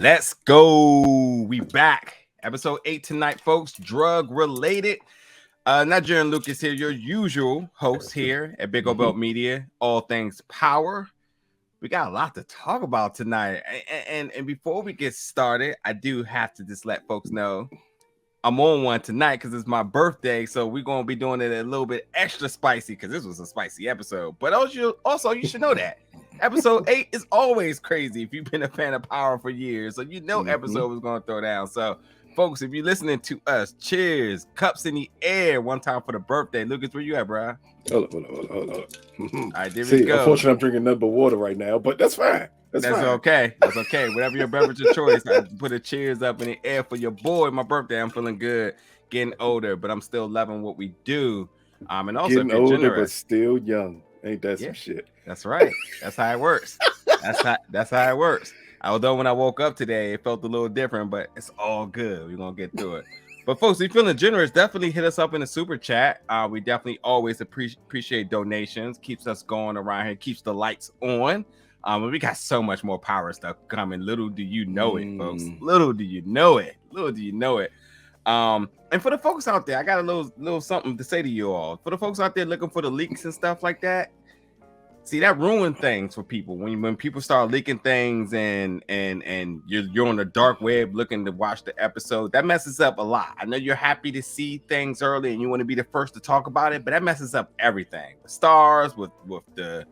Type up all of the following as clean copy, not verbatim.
Let's go. We back. Episode 8 tonight, folks. Drug related. Nigerian Lucas here, your usual host here at Big O Belt Media. All things power. We got a lot to talk about tonight. And before we get started, I do have to just let folks know I'm on one tonight because it's my birthday. So we're going to be doing it a little bit extra spicy because this was a spicy episode. But also you should know that episode 8 is always crazy if you've been a fan of Power for years. So you know episode was going to throw down. So folks, if you're listening to us, cheers, cups in the air one time for the birthday. Lucas, where you at, bro? Hold on. All right, there we go. Unfortunately, I'm drinking nothing but water right now, but that's fine. That's fine. Okay. That's okay. Whatever your beverage of choice, I put a cheers up in the air for your boy. My birthday, I'm feeling good, getting older, but I'm still loving what we do. And also getting older, but still young. Ain't that some shit? That's right. That's how it works. That's how it works. Although when I woke up today, it felt a little different, but it's all good. We're gonna get through it. But folks, if you're feeling generous, definitely hit us up in the super chat. We definitely always appreciate donations. Keeps us going around here. Keeps the lights on. We got so much more power stuff coming. Little do you know it, folks. Little do you know it. And for the folks out there, I got a little something to say to you all. For the folks out there looking for the leaks and stuff like that, see, that ruins things for people when people start leaking things and you're on the dark web looking to watch the episode. That messes up a lot. I know you're happy to see things early and you want to be the first to talk about it, but that messes up everything. The stars with the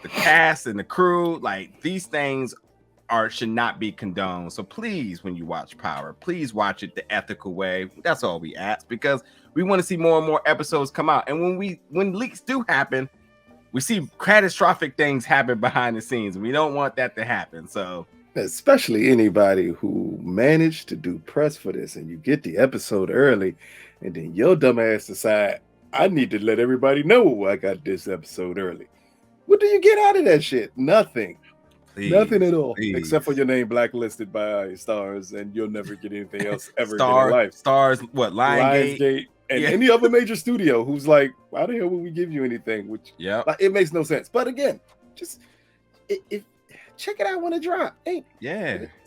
cast and the crew, like these things should not be condoned. So please, when you watch Power, please watch it the ethical way. That's all we ask, because we want to see more and more episodes come out. And when leaks do happen, we see catastrophic things happen behind the scenes. We don't want that to happen. So especially anybody who managed to do press for this and you get the episode early and then your dumb ass decide, I need to let everybody know I got this episode early. What do you get out of that shit? Nothing. Nothing at all. Except for your name blacklisted by STARZ, and you'll never get anything else ever in your life. STARZ, what? Lionsgate. And any other major studio who's like, why the hell would we give you anything? Which, like, it makes no sense. But again, just check it out when it drops.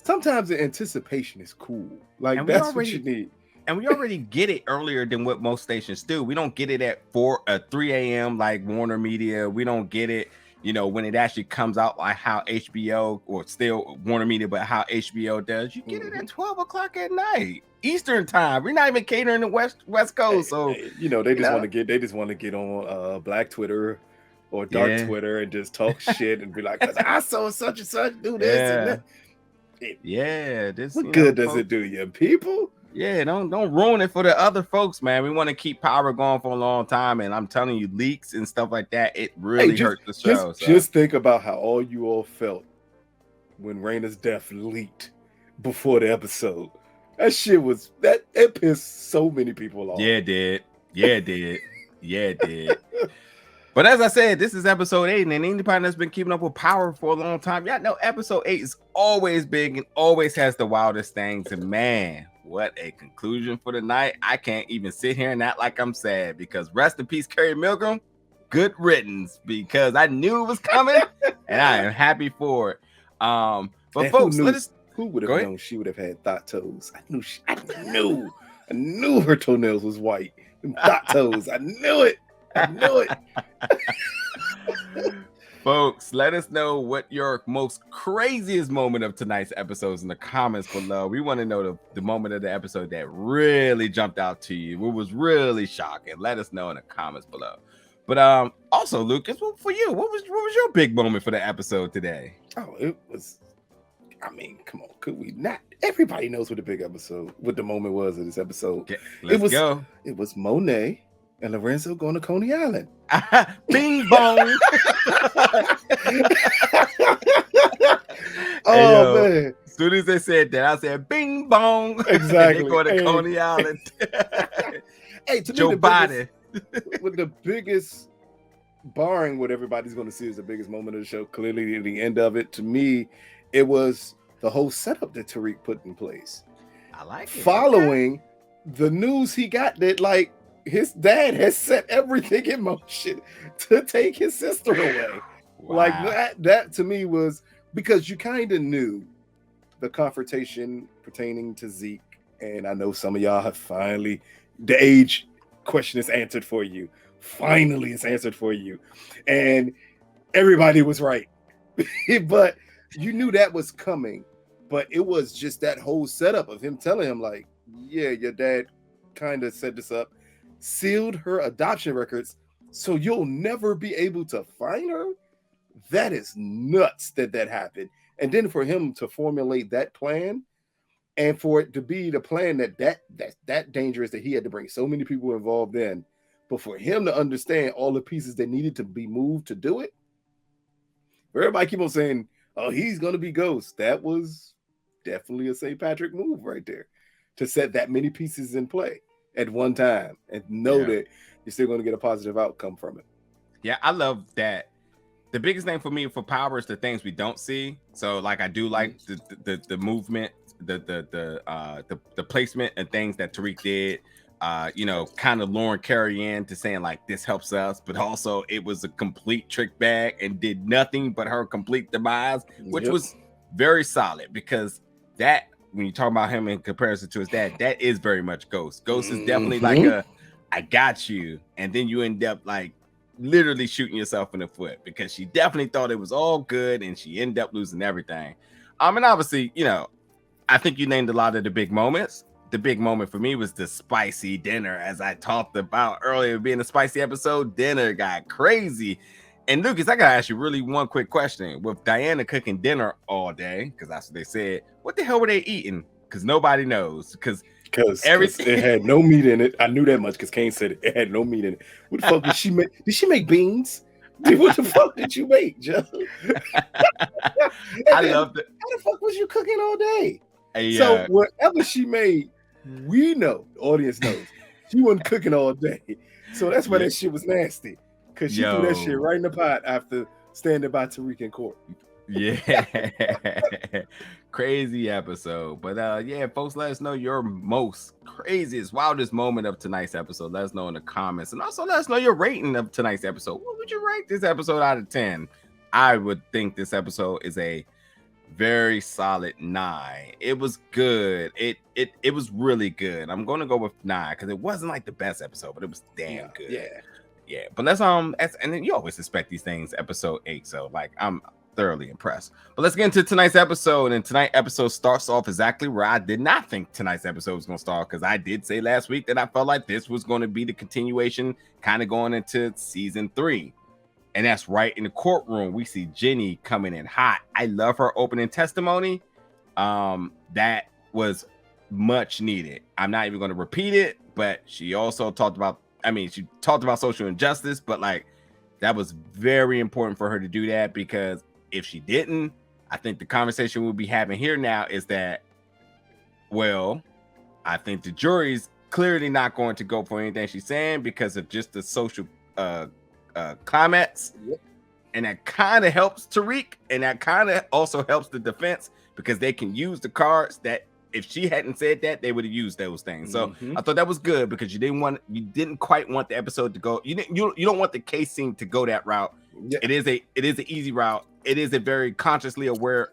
Sometimes the anticipation is cool. Like, that's what you need. And we already get it earlier than what most stations do. We don't get it at 3 a.m. like Warner Media. We don't get it, when it actually comes out like how HBO, or still Warner Media, but how HBO does. You get it at 12 o'clock at night, Eastern time. We're not even catering the West Coast. So they just want to get on Black Twitter or Dark Twitter and just talk shit and be like, I saw such and such do this and that. What good does it do you, people? Yeah, don't ruin it for the other folks, man. We want to keep Power going for a long time, and I'm telling you, leaks and stuff like that, it really hurts the show. Just think about how all you all felt when Raina's death leaked before the episode. That shit it pissed so many people off. Yeah, it did. But as I said, this is episode 8, and anybody that's been keeping up with Power for a long time, y'all know episode 8 is always big and always has the wildest things. And man, what a conclusion for the night. I can't even sit here and act like I'm sad, because rest in peace, Carrie Milgram. Good riddance, because I knew it was coming and I am happy for it. But and folks, who would have known she would have had thought toes? I knew her toenails was white. Thought toes. I knew it. Folks, let us know what your most craziest moment of tonight's episodes in the comments below. We want to know the moment of the episode that really jumped out to you, what was really shocking. Let us know in the comments below. But also, Lucas, for you, what was your big moment for the episode today? Oh, it was, come on, could we not? Everybody knows what the moment was of this episode. Okay, let's go. It was Monet and Lorenzo going to Coney Island. Bing bong. Man. As soon as they said that, I said bing bong. Exactly. They go to Coney Island. To Joe Biden. With the biggest, barring what everybody's going to see as the biggest moment of the show, clearly the end of it, to me, it was the whole setup that Tariq put in place. I like it. Following the news he got that, like, his dad has set everything in motion to take his sister away. Wow. Like that to me was, because you kind of knew the confrontation pertaining to Zeke, and I know some of y'all have finally, the age question is answered for you. Finally, it's answered for you. And everybody was right. But you knew that was coming. But it was just that whole setup of him telling him, like, yeah, your dad kind of set this up, sealed her adoption records, so you'll never be able to find her. That is nuts that happened. And then for him to formulate that plan, and for it to be the plan that dangerous that he had to bring so many people involved in, but for him to understand all the pieces that needed to be moved to do it. Everybody keep on saying, oh, he's going to be Ghost. That was definitely a St. Patrick move right there, to set that many pieces in play at one time and know that you're still going to get a positive outcome from it. Yeah, I love that. The biggest thing for me for Power is the things we don't see. So, like, I do like the movement, the placement and things that Tariq did. Kind of luring Carrie in to saying like this helps us, but also it was a complete trick bag and did nothing but her complete demise, which was very solid, because that, when you talk about him in comparison to his dad, that is very much Ghost. Ghost is definitely like I got you, and then you end up like literally shooting yourself in the foot, because she definitely thought it was all good and she ended up losing everything. And obviously, I think you named a lot of the big moments. The big moment for me was the spicy dinner, as I talked about earlier, being a spicy episode. Dinner got crazy. And Lucas, I gotta ask you really one quick question. With Diana cooking dinner all day, because that's what they said, what the hell were they eating? Because nobody knows. Because everything, it had no meat in it. I knew that much because Kane said it had no meat in it. What the fuck did she make? Did she make beans? What the fuck did you make, Joe? I loved it. How the fuck was you cooking all day? Yeah. So whatever she made, we know, the audience knows, she wasn't cooking all day. So that's why that shit was nasty. Because she threw that shit right in the pot after standing by Tariq in court. Yeah. Crazy episode. But folks, let us know your most craziest, wildest moment of tonight's episode. Let us know in the comments. And also let us know your rating of tonight's episode. What would you rate this episode out of 10? I would think this episode is a very solid 9. It was good. It was really good. I'm gonna go with 9 because it wasn't like the best episode, but it was damn good. Yeah. But let's and then you always expect these things episode 8, so like I'm thoroughly impressed. But let's get into tonight's episode. And tonight's episode starts off exactly where I did not think tonight's episode was gonna start, because I did say last week that I felt like this was going to be the continuation, kind of going into season 3. And that's right in the courtroom. We see Jenny coming in hot. I love her opening testimony. That was much needed. I'm not even going to repeat it, but she also talked about, she talked about social injustice, but like that was very important for her to do that, because if she didn't, I think the conversation we'll be having here now is that, well, I think the jury's clearly not going to go for anything she's saying because of just the social comments. And that kind of helps Tariq, and that kind of also helps the defense, because they can use the cards that if she hadn't said that, they would have used those things. So I thought that was good, because you didn't quite want the episode to go, you don't want the case scene to go that route. It is an easy route. It is a very consciously aware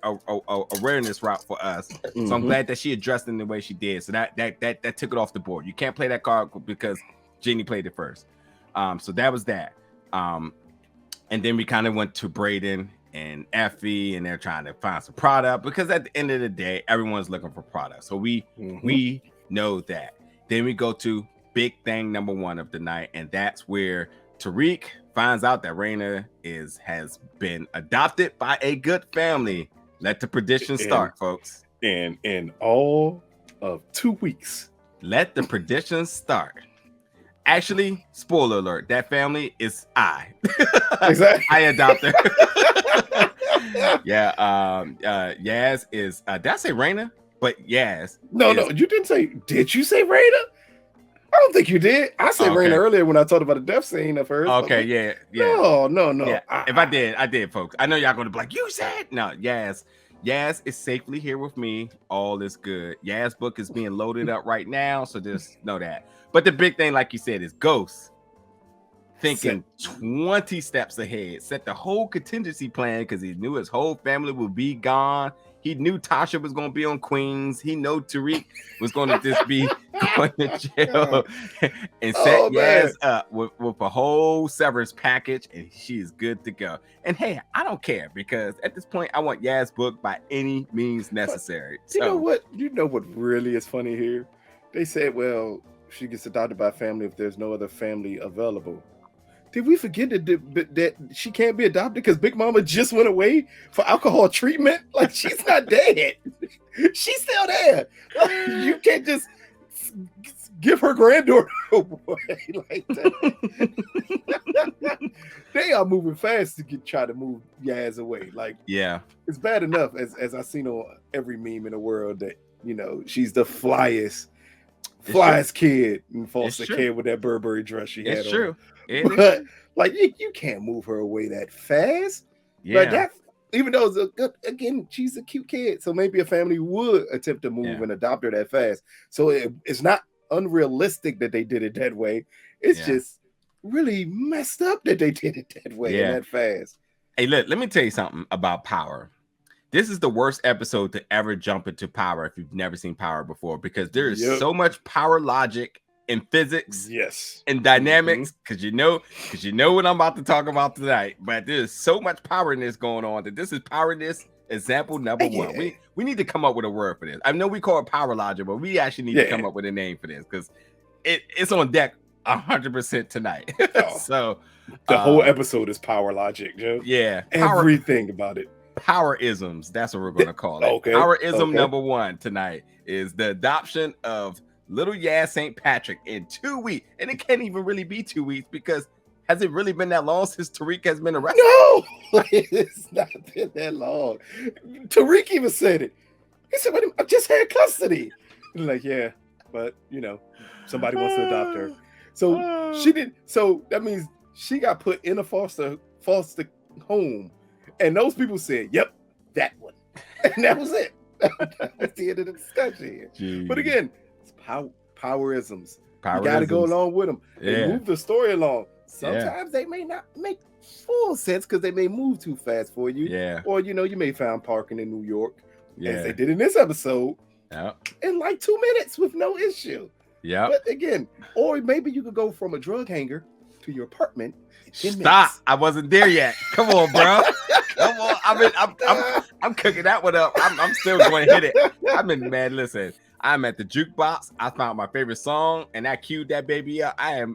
awareness route for us. So I'm glad that she addressed it in the way she did. So that took it off the board. You can't play that card because Jenny played it first. So that was that. And then we kind of went to Braden and Effie, and they're trying to find some product, because at the end of the day, everyone's looking for product. So we know that. Then we go to big thing number 1 of the night, and that's where Tariq finds out that Raina has been adopted by a good family. Let the prediction start, folks. And in all of 2 weeks. Let the prediction start. Actually, spoiler alert, that family is I. Exactly. I adopted. Yaz is did I say Raina? But Yaz. No, you didn't say. Did you say Raina? I don't think you did. I said Raina earlier when I talked about the death scene of hers. Okay, yeah. No. Yeah, if I did, folks. I know y'all gonna be like, you said no. Yaz is safely here with me. All is good. Yaz's book is being loaded up right now, so just know that. But the big thing, like you said, is Ghost thinking 20 steps ahead, set the whole contingency plan because he knew his whole family would be gone. He knew Tasha was going to be on Queens. He knew Tariq was going to just be going to jail and set Yaz up with a whole severance package, and she is good to go. And hey, I don't care because at this point, I want Yaz booked by any means necessary. You know what? You know what really is funny here? They said, well, she gets adopted by a family if there's no other family available. Did we forget that she can't be adopted because Big Mama just went away for alcohol treatment? Like, she's not dead. She's still there. Like, you can't just give her granddaughter away like that. They are moving fast to try to move Yaz away. Like, yeah, it's bad enough as I've seen on every meme in the world that, you know, she's the flyest kid in foster care with that Burberry dress she had on. It's true. But like you can't move her away that fast. Yeah. But that, even though it's a good, again, she's a cute kid, so maybe a family would attempt to move and adopt her that fast. So it's not unrealistic that they did it that way. It's just really messed up that they did it that way and that fast. Hey, look, let me tell you something about Power. This is the worst episode to ever jump into Power if you've never seen Power before, because there is so much power logic and physics and dynamics, because you know what I'm about to talk about tonight. But there's so much power in this going on that this is power in this example number one. We need to come up with a word for this. I know we call it power logic, but we actually need to come up with a name for this because it's on deck 100% tonight. So the whole episode is power logic, Joe. Yeah, everything about it. Power-isms, that's what we're going to call it. Power-ism number one tonight is the adoption of little Yaz St. Patrick in 2 weeks. And it can't even really be 2 weeks because has it really been that long since Tariq has been arrested? No, it's not been that long. Tariq even said it. He said, "Wait, I just had custody." And like, yeah, but you know, somebody wants to adopt her. So she did. So that means she got put in a foster home. And those people said, "Yep, that one," and that was it. That's the end of the discussion here. But again, it's powerisms. You got to go along with them. They move the story along. Sometimes they may not make full sense because they may move too fast for you. Yeah. Or you may find parking in New York, as they did in this episode, in like 2 minutes with no issue. Yeah. But again, or maybe you could go from a drug hanger to your apartment. Stop! I wasn't there yet. Come on, bro. Come on. I'm cooking that one up. I'm still going to hit it. I've been mad. Listen, I'm at the jukebox. I found my favorite song, and I queued that baby up. I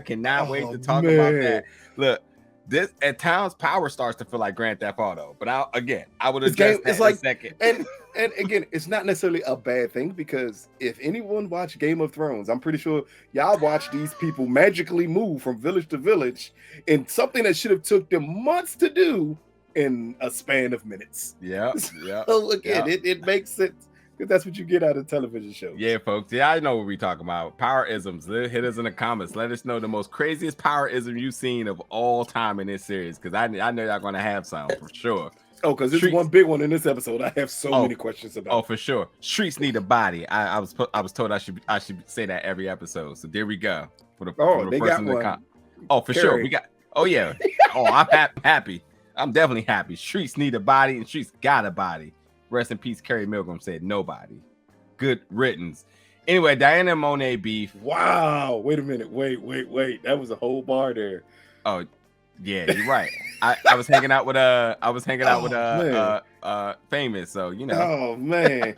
cannot wait to talk about that. Look, this at times Power starts to feel like Grand Theft Auto, but I would address that in a second. And again, it's not necessarily a bad thing because if anyone watched Game of Thrones, I'm pretty sure y'all watch these people magically move from village to village in something that should have took them months to do in a span of minutes. Yeah. So again, it makes sense. That's what you get out of television shows. Yeah, folks. Yeah, I know what we're talking about. Power-isms. Hit us in the comments. Let us know the most craziest power-ism you've seen of all time in this series, because I know y'all going to have some for sure. Oh, because it's one big one in this episode. I have so many questions about. Oh, for sure. Streets need a body. I was told I should say that every episode. So there we go. For the they got one. Oh, for sure. We got. Oh yeah. Oh, I'm happy. I'm definitely happy. Streets need a body, and Streets got a body. Rest in peace, Carrie Milgram said nobody. Good riddance. Anyway, Diana and Monet beef. Wow. Wait a minute. Wait. That was a whole bar there. Oh, yeah, you're right. I was hanging out with Famous, so you know. Oh man.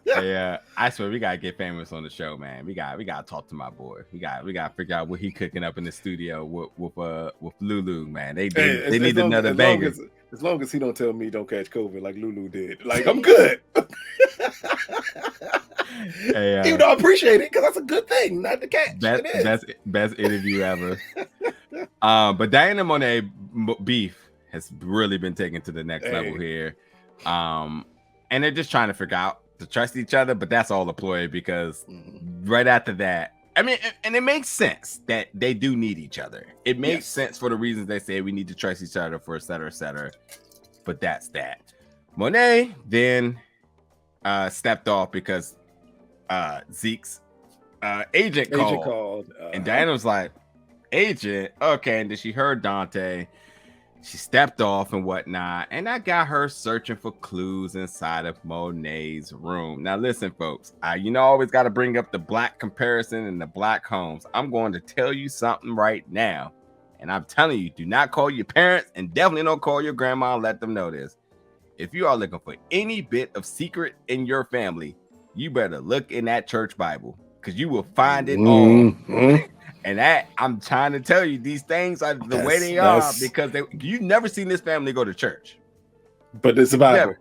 Yeah, I swear we gotta get Famous on the show, man. We gotta talk to my boy. We gotta figure out what he cooking up in the studio with Lulu, man. They need another banger. As long as he don't tell me don't catch COVID like Lulu did, like I'm good. Even though I appreciate it because that's a good thing, not to catch. Best interview ever. But Diana and Monet beef has really been taken to the next level here. And they're just trying to figure out to trust each other, but that's all a ploy because right after that, I mean, and it makes sense that they do need each other. It makes sense for the reasons they say we need to trust each other for et cetera, et cetera. But that's that. Monet then stepped off because Zeke's agent Agent called. called. And Diana was like, agent, okay. And then she heard Dante. She stepped off and whatnot, and I got her searching for clues inside of Monet's room. Now, listen, folks, I always got to bring up the black comparison and the black homes. I'm going to tell you something right now, and I'm telling you, do not call your parents, and definitely don't call your grandma and let them know this. If you are looking for any bit of secret in your family, you better look in that church Bible, because you will find it all. And that, I'm trying to tell you, these things are the way they are because you've never seen this family go to church. But it's the Bible.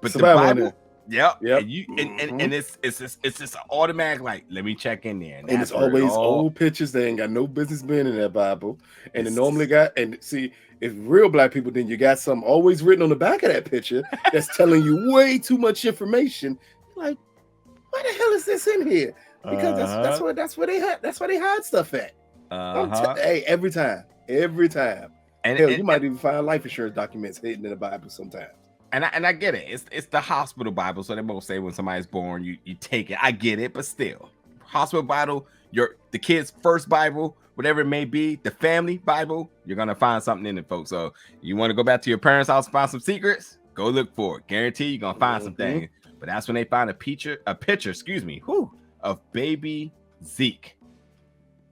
But the Bible, yep. And And it's just an automatic, like, let me check in there. And it's always old pictures. They ain't got no business being in that Bible. And it normally got, and see, if real black people, then you got something always written on the back of that picture that's telling you way too much information. Like, why the hell is this in here? Because that's where they hide stuff at. Hey, every time. And hell, you might even find life insurance documents hidden in the Bible sometimes. And I get it. It's the hospital Bible, so they both say when somebody's born, you take it. I get it, but still, hospital Bible, the kid's first Bible, whatever it may be, the family Bible, you're gonna find something in it, folks. So you want to go back to your parents' house and find some secrets? Go look for it. Guarantee you're gonna find some things. But that's when they find a picture, of baby Zeke.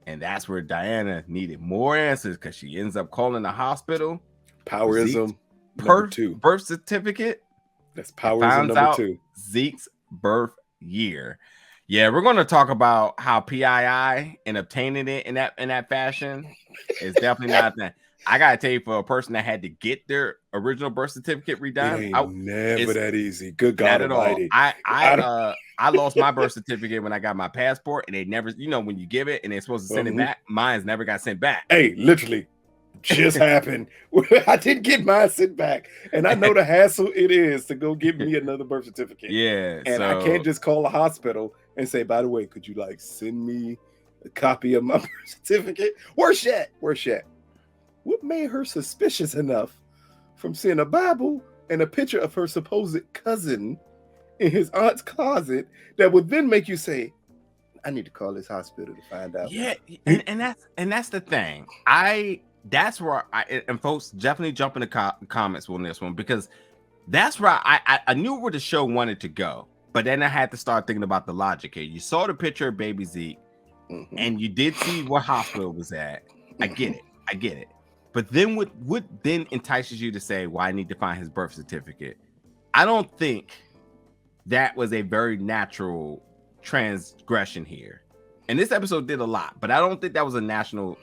And that's where Diana needed more answers, because she ends up calling the hospital. Powerism number 2. Birth certificate. That's powerism number 2. Zeke's birth year. Yeah, we're going to talk about how PII and obtaining it in that fashion is definitely not that. I gotta tell you, for a person that had to get their original birth certificate redone, it ain't never that easy. Good God Almighty! I lost my birth certificate when I got my passport, and they never, when you give it and they're supposed to send it back, mine's never got sent back. Hey, literally, just happened. I didn't get mine sent back, and I know the hassle it is to go get me another birth certificate. Yeah, and I can't just call a hospital and say, by the way, could you send me a copy of my birth certificate? Where's that? What made her suspicious enough from seeing a Bible and a picture of her supposed cousin in his aunt's closet that would then make you say, I need to call this hospital to find out? Yeah, and that's the thing. That's where and folks definitely jump in the comments on this one, because that's where I knew where the show wanted to go, but then I had to start thinking about the logic here. You saw the picture of baby Zeke, and you did see what hospital was at. I get it. But then what then entices you to say, well, I need to find his birth certificate? I don't think that was a very natural transgression here. And this episode did a lot, but I don't think that was a natural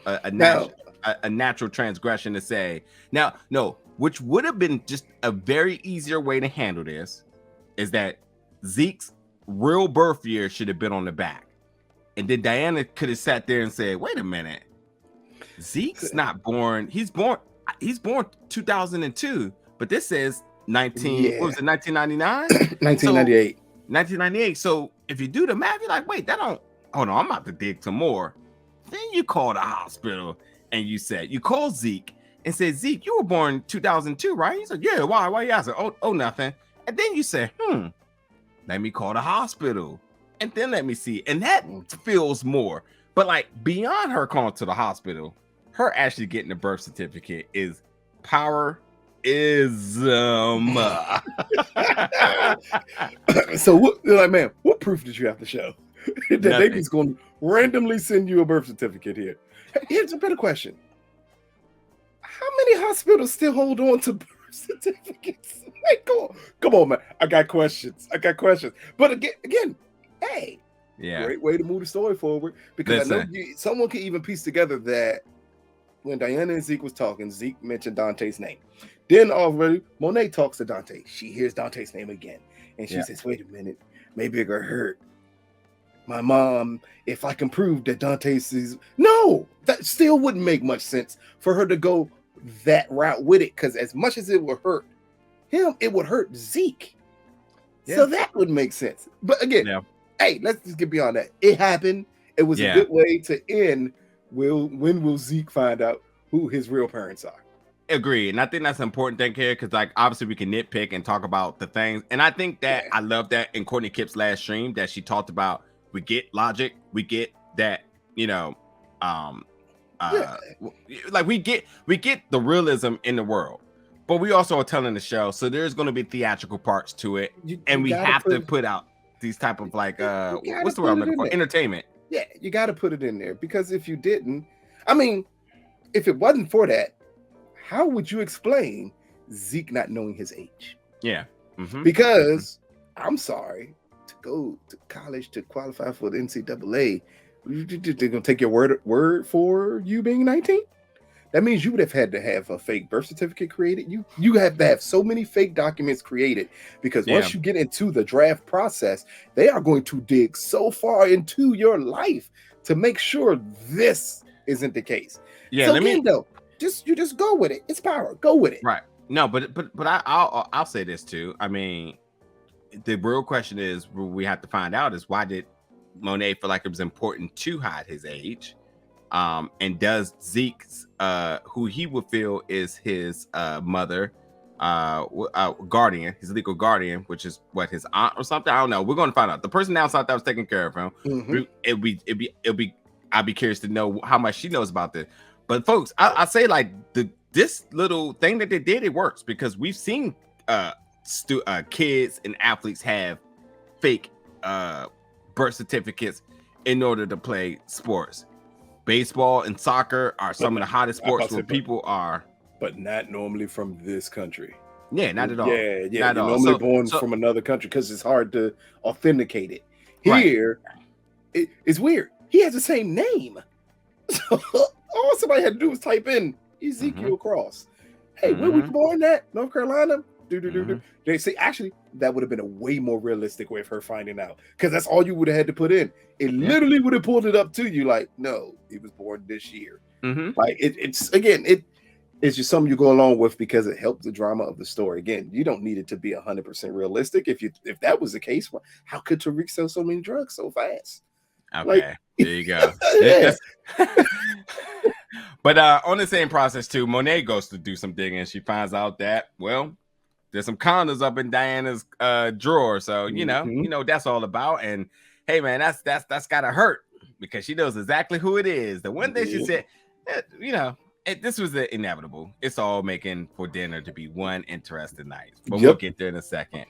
transgression to say. Now, no, which would have been just a very easier way to handle this is that Zeke's real birth year should have been on the back. And then Diana could have sat there and said, wait a minute. Zeke's not born. He's born 2002, but this says 1999? 1998. 1998. So if you do the math, you're like, wait, hold on, I'm about to dig some more. Then you call the hospital and you call Zeke and say, Zeke, you were born 2002, right? He said, yeah, why you asking? Oh, nothing. And then you say, let me call the hospital and then let me see. And that feels more. But beyond her calling to the hospital, her actually getting the birth certificate is powerism. So what proof did you have to show that they just going to randomly send you a birth certificate here? Here's a better question. How many hospitals still hold on to birth certificates? Come on, man. I got questions. But again, hey. Yeah, great way to move the story forward, because I know someone can even piece together that when Diana and Zeke was talking, Zeke mentioned Dante's name. Then already Monet talks to Dante. She hears Dante's name again, and she says, "Wait a minute, maybe it got hurt my mom if I can prove that Dante sees." No, that still wouldn't make much sense for her to go that route with it, because as much as it would hurt him, it would hurt Zeke. Yeah. So that would make sense. But again. Yeah. Hey, let's just get beyond that. It happened. It was a good way to end. When will Zeke find out who his real parents are? Agree. And I think that's an important thing here, because obviously we can nitpick and talk about the things. And I think that I love that in Courtney Kipp's last stream that she talked about We get logic. We get that, like we get the realism in the world, but we also are telling the show, so there's going to be theatrical parts to it, and we have to put out these type of like what's the word I'm looking for? Entertainment. Yeah, you got to put it in there, because if you didn't, I mean, if it wasn't for that, how would you explain Zeke not knowing his age? Yeah, because I'm sorry, to go to college to qualify for the NCAA, they're gonna take your word for you being 19. That means you would have had to have a fake birth certificate created. You have to have so many fake documents created, because once you get into the draft process, they are going to dig so far into your life to make sure this isn't the case. Yeah, so you just go with it. It's power. Go with it. Right. No, but I'll say this too. I mean, the real question is, we have to find out, is why did Monet feel like it was important to hide his age? And does Zeke's who he would feel is his mother, guardian, his legal guardian, which is what, his aunt or something? I don't know. We're going to find out. The person down south that was taking care of him. I'd be curious to know how much she knows about this. But folks, I say, like, this little thing that they did, it works, because we've seen kids and athletes have fake birth certificates in order to play sports. Baseball and soccer are some of the hottest sports where people are, but not normally from this country. Yeah, not at all. Yeah, not you're normally born from another country, because it's hard to authenticate it. Here, it's weird. He has the same name, so all somebody had to do was type in Ezekiel Cross. Hey, where we born at? North Carolina? They say, actually, that would have been a way more realistic way of her finding out, because that's all you would have had to put in. It literally would have pulled it up to you, like, no, he was born this year. Like, it's just something you go along with because it helps the drama of the story. Again, you don't need it to be 100% realistic. If that was the case, well, how could Tariq sell so many drugs so fast? Okay, like, there you go. But on the same process too, Monet goes to do some digging, and she finds out that, well, there's some condoms up in Diana's drawer. So you know that's all about. And hey, man, that's gotta hurt, because she knows exactly who it is. The one thing she said, this was inevitable. It's all making for dinner to be one interesting night. But we'll get there in a second.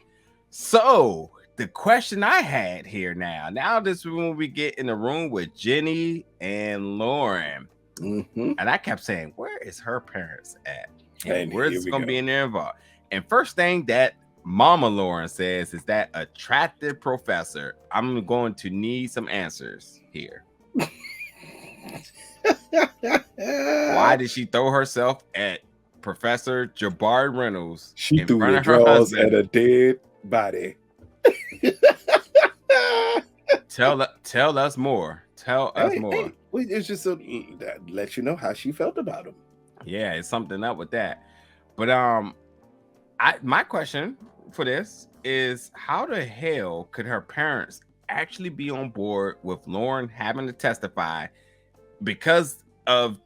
So the question I had here now this is when we get in the room with Jenny and Lauren. And I kept saying, where is her parents at? And where's going to be in there involved? And first thing that Mama Lauren says is that attractive professor. I'm going to need some answers here. Why did she throw herself at Professor Jabari Reynolds? She threw her drawers at a dead body. Tell us more. Tell us more. Hey, it's just that lets you know how she felt about him. Yeah, it's something up with that. But my question for this is, how the hell could her parents actually be on board with Lauren having to testify because of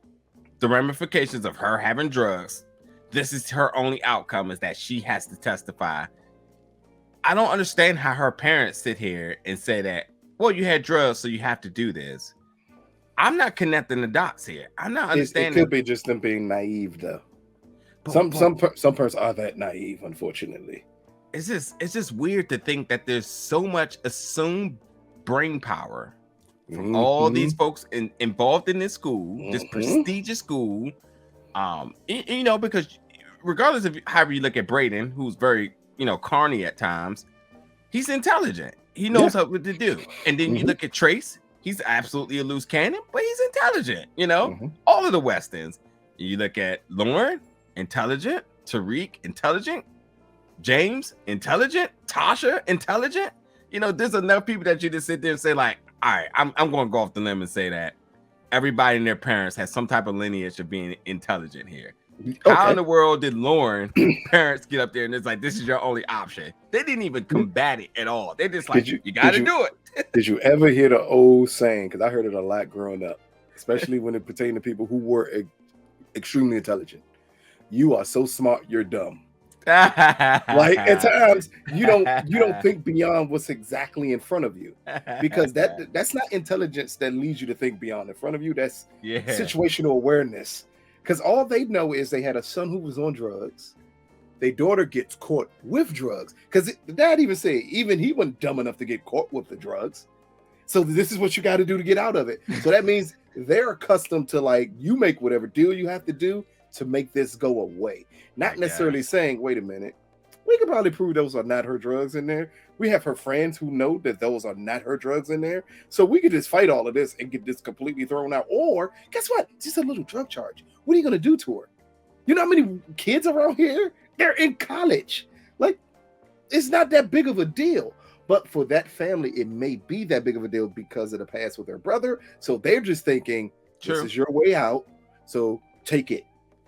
the ramifications of her having drugs? This is her only outcome, is that she has to testify. I don't understand how her parents sit here and say that, well, you had drugs, so you have to do this. I'm not connecting the dots here. I'm not understanding. It could be just them being naive, though. Some parents are that naive, unfortunately. It's just weird to think that there's so much assumed brain power from all these folks involved in this school, this prestigious school. Because regardless of however you look at Braden, who's very, carny at times, he's intelligent. He knows what to do. And then you look at Trace, he's absolutely a loose cannon, but he's intelligent, all of the Westons. You look at Lauren, intelligent. Tariq, intelligent. James, intelligent. Tasha, intelligent. There's enough people that you just sit there and say, like, all right, I'm going to go off the limb and say that everybody and their parents has some type of lineage of being intelligent here. Okay. How in the world did Lauren parents get up there and it's like, this is your only option? They didn't even combat it at all. They're just like, you got to do it. Did you ever hear the old saying? Because I heard it a lot growing up, especially when it pertained to people who were extremely intelligent. You are so smart, you're dumb. Like at times you don't think beyond what's exactly in front of you, because that's not intelligence that leads you to think beyond in front of you. That's situational awareness. Because all they know is they had a son who was on drugs. Their daughter gets caught with drugs. Because the dad even said even he wasn't dumb enough to get caught with the drugs. So this is what you got to do to get out of it. So that means they're accustomed to, like, you make whatever deal you have to do to make this go away. Not necessarily saying, wait a minute, we could probably prove those are not her drugs in there. We have her friends who know that those are not her drugs in there. So we could just fight all of this and get this completely thrown out. Or guess what? Just a little drug charge. What are you going to do to her? You know how many kids around here? They're in college. Like, it's not that big of a deal. But for that family, it may be that big of a deal because of the past with her brother. So they're just thinking, this is your way out. So take it.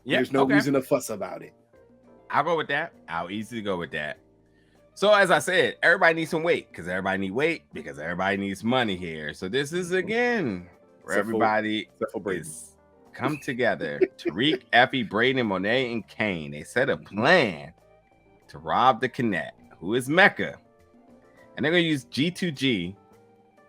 There's no reason to fuss about it. I'll go with that. I'll easily go with that. So as I said, everybody needs some weight because everybody needs weight because everybody needs money here. So this is again where everybody is come together. Tariq, Effie, Braden, Monet, and Kane. They set a plan to rob the Connect, who is Mecca. And they're going to use G2G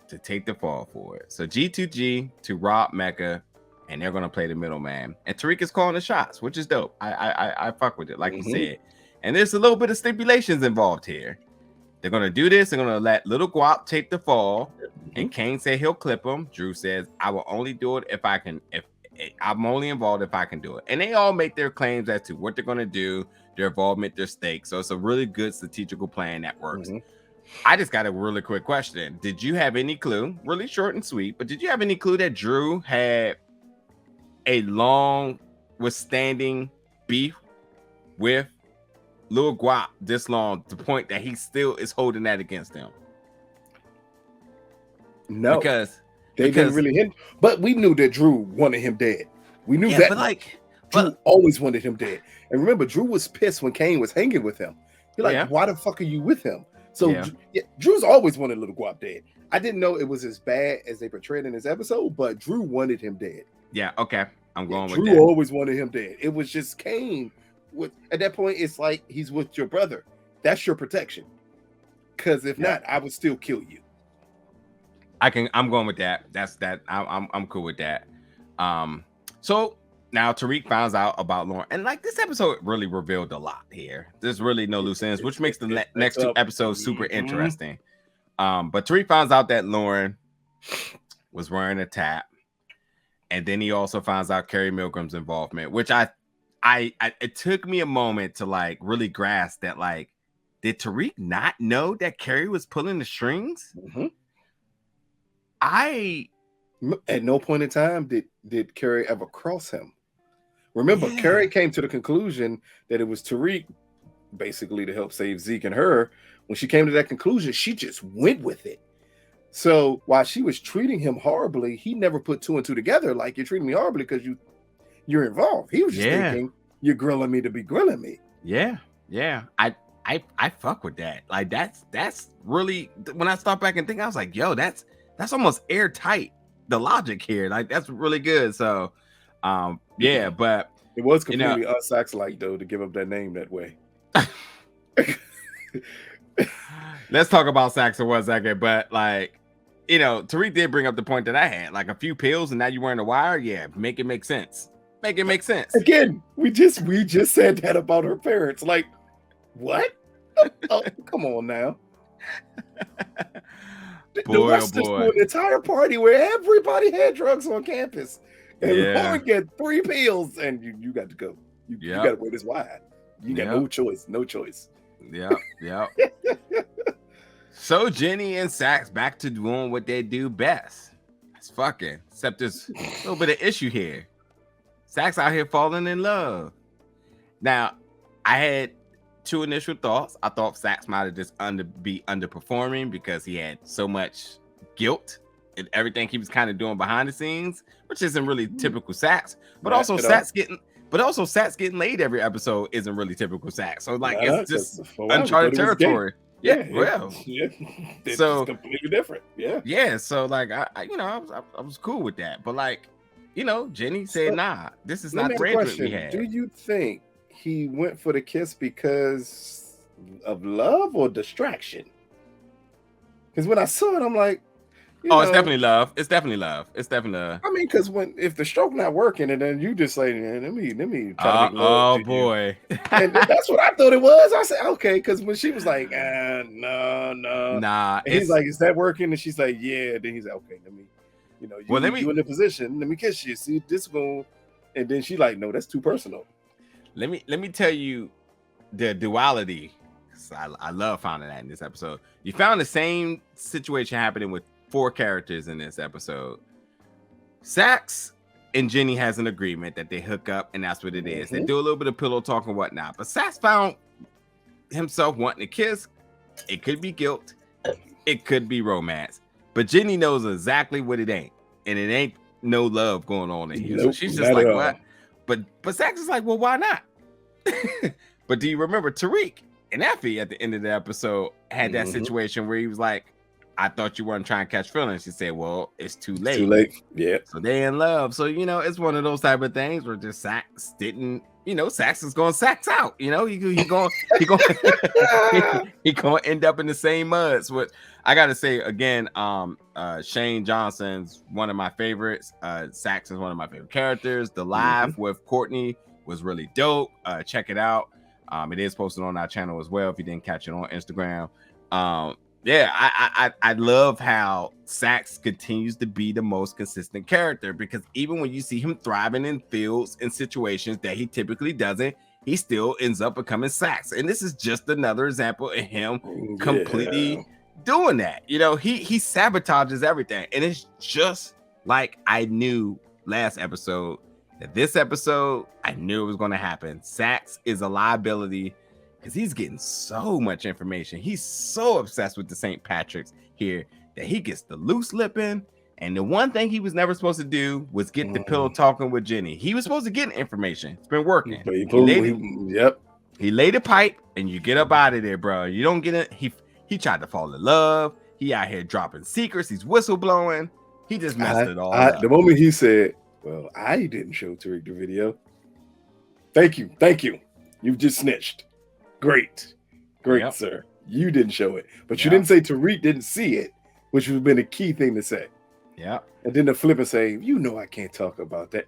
to take the fall for it. So G2G to rob Mecca, and they're going to play the middleman. And Tariq is calling the shots, which is dope. I fuck with it, like you said. And there's a little bit of stipulations involved here. They're going to do this. They're going to let Little Guap take the fall. And Kane said he'll clip him. Drew says, I will only do it if I can. If I'm only involved if I can do it. And they all make their claims as to what they're going to do, their involvement, their stakes. So it's a really good strategical plan that works. I just got a really quick question. Did you have any clue, really short and sweet, but did you have any clue that Drew had a long withstanding beef with Lil Guap this long to the point that he still is holding that against him? No, because didn't really hit. But we knew that Drew wanted him dead. We knew that. But Drew always wanted him dead. And remember, Drew was pissed when Kane was hanging with him. You're like, why the fuck are you with him? So Drew's always wanted Little Guap dead. I didn't know it was as bad as they portrayed in this episode, but Drew wanted him dead. Yeah, okay. I'm going with that. Drew always wanted him dead. It was just Kane. At that point, it's like he's with your brother. That's your protection. Because if not, I would still kill you. I'm going with that. That's that. I'm cool with that. So now Tariq finds out about Lauren, and like this episode really revealed a lot here. There's really no loose ends, which makes the next two episodes super interesting. But Tariq finds out that Lauren was wearing a tap, and then he also finds out Carrie Milgram's involvement, which it took me a moment to like really grasp that. Like, did Tariq not know that Carrie was pulling the strings? At no point in time did Carrie ever cross him. Remember, Carrie came to the conclusion that it was Tariq basically to help save Zeke and her. When she came to that conclusion, she just went with it. So while she was treating him horribly, he never put two and two together. Like, you're treating me horribly because you're involved. He was just thinking, you're grilling me to be grilling me. Yeah. I fuck with that. Like, that's really, when I start back and think, I was like, yo, that's almost airtight. The logic here, like, that's really good. So but it was completely Saxe-like though to give up that name that way. Let's talk about Saxe for 1 second. But like, Tariq did bring up the point that I had, like a few pills and now you're wearing a wire. Yeah, make it make sense. Make it make sense. Again, we just said that about her parents. Like, what? Oh, come on now. The entire party where everybody had drugs on campus, and Lauren get 3 pills, and you got to go. You got to wear this wire. You got no choice. Yeah. So Jenny and Saxe back to doing what they do best. That's fucking. Except there's a little bit of issue here. Saxe out here falling in love. Now, I had 2 initial thoughts. I thought Saxe might have just be underperforming because he had so much guilt and everything he was kind of doing behind the scenes, which isn't really typical Saxe. But also Saxe getting laid every episode isn't really typical Saxe. So like it's just uncharted territory. So completely different. So like I was cool with that. But like, Jenny said, nah, this is not the arrangement we had. Do you think he went for the kiss because of love or distraction? Because when I saw it, I'm like, it's definitely love. It's definitely love. It's definitely love. I mean, because if the stroke not working, and then you just say, let me try to make love oh to boy. you. And that's what I thought it was. I said, okay, because when she was like, no, Nah, and he's like, is that working? And she's like, yeah. Then he's like, okay, let me, you in the position, let me kiss you. See this one, and then she like, no, that's too personal. Let me tell you the duality. I love finding that in this episode. You found the same situation happening with 4 characters in this episode. Saxe and Jenny has an agreement that they hook up, and that's what it is. They do a little bit of pillow talk and whatnot. But Saxe found himself wanting to kiss. It could be guilt. It could be romance. But Jenny knows exactly what it ain't. And it ain't no love going on in here. Nope, so she's just like, what? But Saxe is like, well, why not? But do you remember Tariq and Effie at the end of the episode had that situation where he was like, I thought you weren't trying to catch feelings. She said, well, it's too late. Too late. Yeah. So they in love. So, it's one of those type of things where just Saxe didn't, Saxe is going to Saxe out. He going he going to end up in the same mud. So I got to say again, Shane Johnson's one of my favorites. Saxe is one of my favorite characters. The live with Courtney was really dope. Check it out. It is posted on our channel as well if you didn't catch it on Instagram. I love how Saxe continues to be the most consistent character, because even when you see him thriving in fields and situations that he typically doesn't, he still ends up becoming Saxe. And this is just another example of him completely doing that. He sabotages everything. And it's just like I knew last episode that this episode, I knew it was going to happen. Saxe is a liability because he's getting so much information. He's so obsessed with the St. Patrick's here that he gets the loose lipping. And the one thing he was never supposed to do was get the pillow talking with Jenny. He was supposed to get information. It's been working. He laid a pipe and you get up out of there, bro. You don't get it. He tried to fall in love. He out here dropping secrets. He's whistleblowing. He just messed it all up. The moment he said, well, I didn't show Tariq the video. Thank you. You've just snitched. Great, sir. You didn't show it, but you didn't say Tariq didn't see it, which would have been a key thing to say. Yeah. And then to flip and say, I can't talk about that.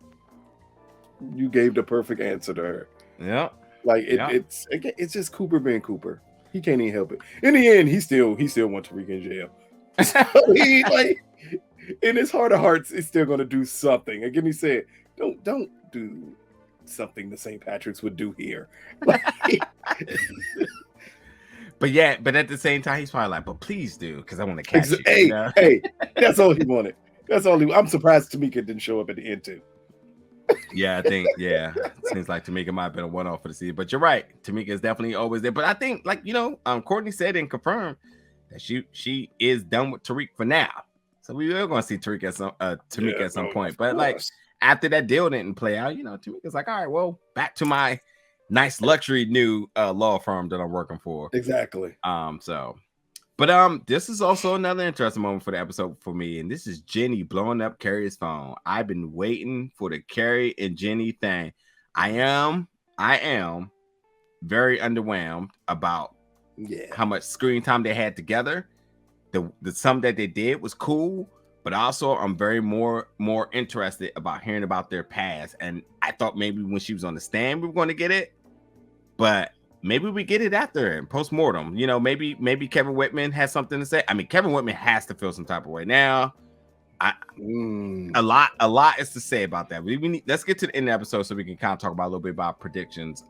You gave the perfect answer to her. Yeah. Like it's just Cooper being Cooper. He can't even help it. In the end, he still wants Tariq in jail. So he in his heart of hearts, he's still gonna do something. Again, he said, don't do something the St. Patrick's would do here. But at the same time, he's probably like, but please do, because I want to catch you. Hey, that's all he wanted. I'm surprised Tamika didn't show up at the end too. I think, seems like Tamika might have been a one-off for the season, but you're right. Tamika is definitely always there. But I think, Courtney said and confirmed that she is done with Tariq for now. So we are going to see Tariq Tamika at some point. But after that deal didn't play out, Tamika's like, all right, well, back to my nice luxury new law firm that I'm working for. Exactly. This is also another interesting moment for the episode for me, and this is Jenny blowing up Carrie's phone. I've been waiting for the Carrie and Jenny thing. I am very underwhelmed about how much screen time they had together. The sum that they did was cool, but also I'm very more interested about hearing about their past. And I thought maybe when she was on the stand we were going to get it, but maybe we get it after in post-mortem. Maybe Kevin Whitman has something to say. I mean, Kevin Whitman has to feel some type of way now. A lot is to say about that. Let's get to the end of the episode so we can kind of talk about a little bit about predictions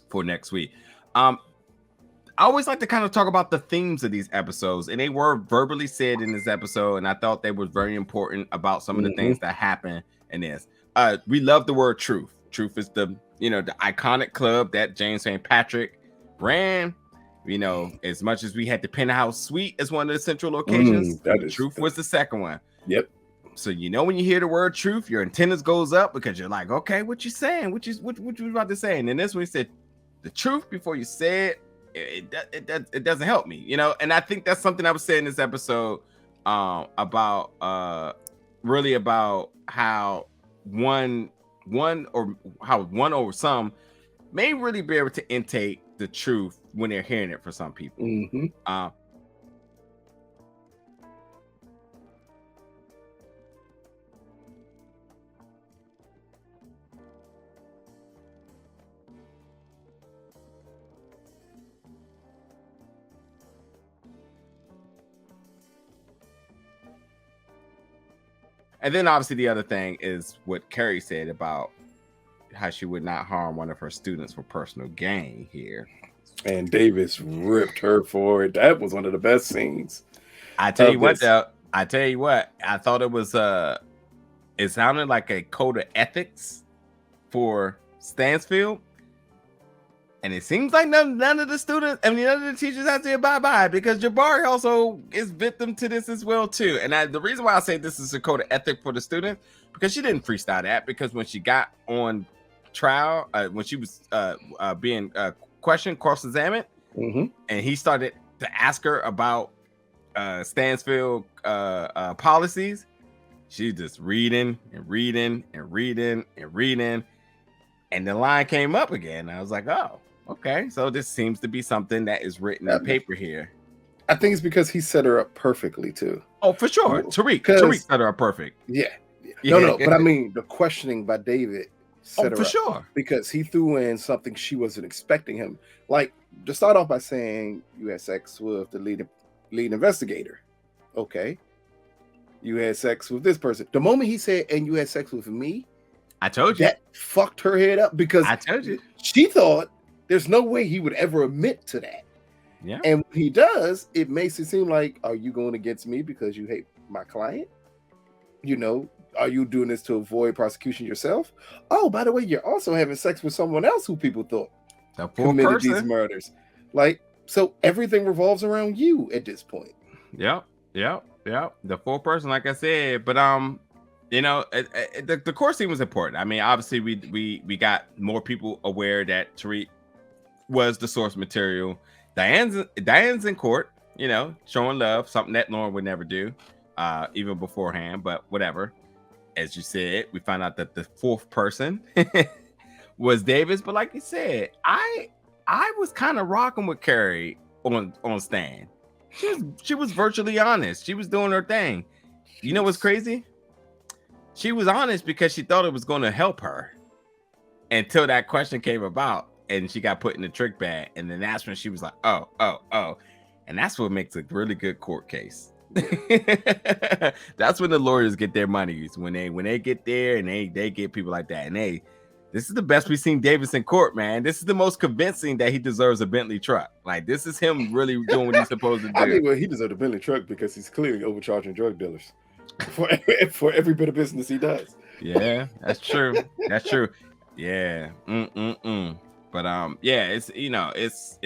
for next week. I always like to kind of talk about the themes of these episodes, and they were verbally said in this episode, and I thought they were very important about some of the things that happen in this. We love the word truth. Truth is the iconic club that James St. Patrick ran. As much as we had the Penthouse Suite as one of the central locations, Truth was the second one. Yep. So when you hear the word truth, your antennas goes up because you're like, okay, what you saying? What you about to say? And then this one he said the truth before you say it. It doesn't help me, and I think that's something I was saying in this episode about how one or some may really be able to intake the truth when they're hearing it for some people. And then obviously the other thing is what Carrie said about how she would not harm one of her students for personal gain here. And Davis ripped her for it. That was one of the best scenes. I tell you what, though. I tell you what. I thought it was it sounded like a code of ethics for Stansfield. And it seems like none of the students, none of the teachers have to abide by it, because Jabari also is victim to this as well too. And the reason why I say this is a code of ethic for the student, because she didn't freestyle that, because when she got on trial, when she was being questioned, cross-examined, and he started to ask her about Stansfield policies, she's just reading and reading and reading and reading, and the line came up again. I was like, oh, okay, so this seems to be something that is written in paper here. I think it's because he set her up perfectly too. Oh, for sure. Tariq set her up perfect. Yeah. No, but I mean the questioning by David set her for up sure, because he threw in something she wasn't expecting him. Like, to start off by saying you had sex with the lead investigator. Okay. You had sex with this person. The moment he said, and you had sex with me, I told you that fucked her head up, because I told you she thought there's no way he would ever admit to that. Yeah. And when he does, it makes it seem like, are you going against me because you hate my client? You know, are you doing this to avoid prosecution yourself? Oh, by the way, you're also having sex with someone else who people thought committed these murders. Like, so everything revolves around you at this point. Yep. The full person, like I said. But you know, the court scene was important. I mean, obviously we got more people aware that Tariq was the source material. Diane's in court, you know, showing love, something that Lauren would never do, even beforehand, but whatever. As you said, we found out that the fourth person was Davis. But like you said, I was kind of rocking with Carrie on Stan. She was virtually honest. She was doing her thing. You know what's crazy? She was honest because she thought it was going to help her until that question came about and she got put in the trick bag. And then that's when she was like, oh. And that's what makes a really good court case. That's when the lawyers get their monies, when they get there and they get people like that. And this is the best we've seen Davis in court, man. This is the most convincing that he deserves a Bentley truck. Like, this is him really doing what he's supposed to do. I mean, well, he deserves a Bentley truck because he's clearly overcharging drug dealers for every bit of business he does. Yeah, that's true. That's true. Yeah. But yeah, it's, you know, it's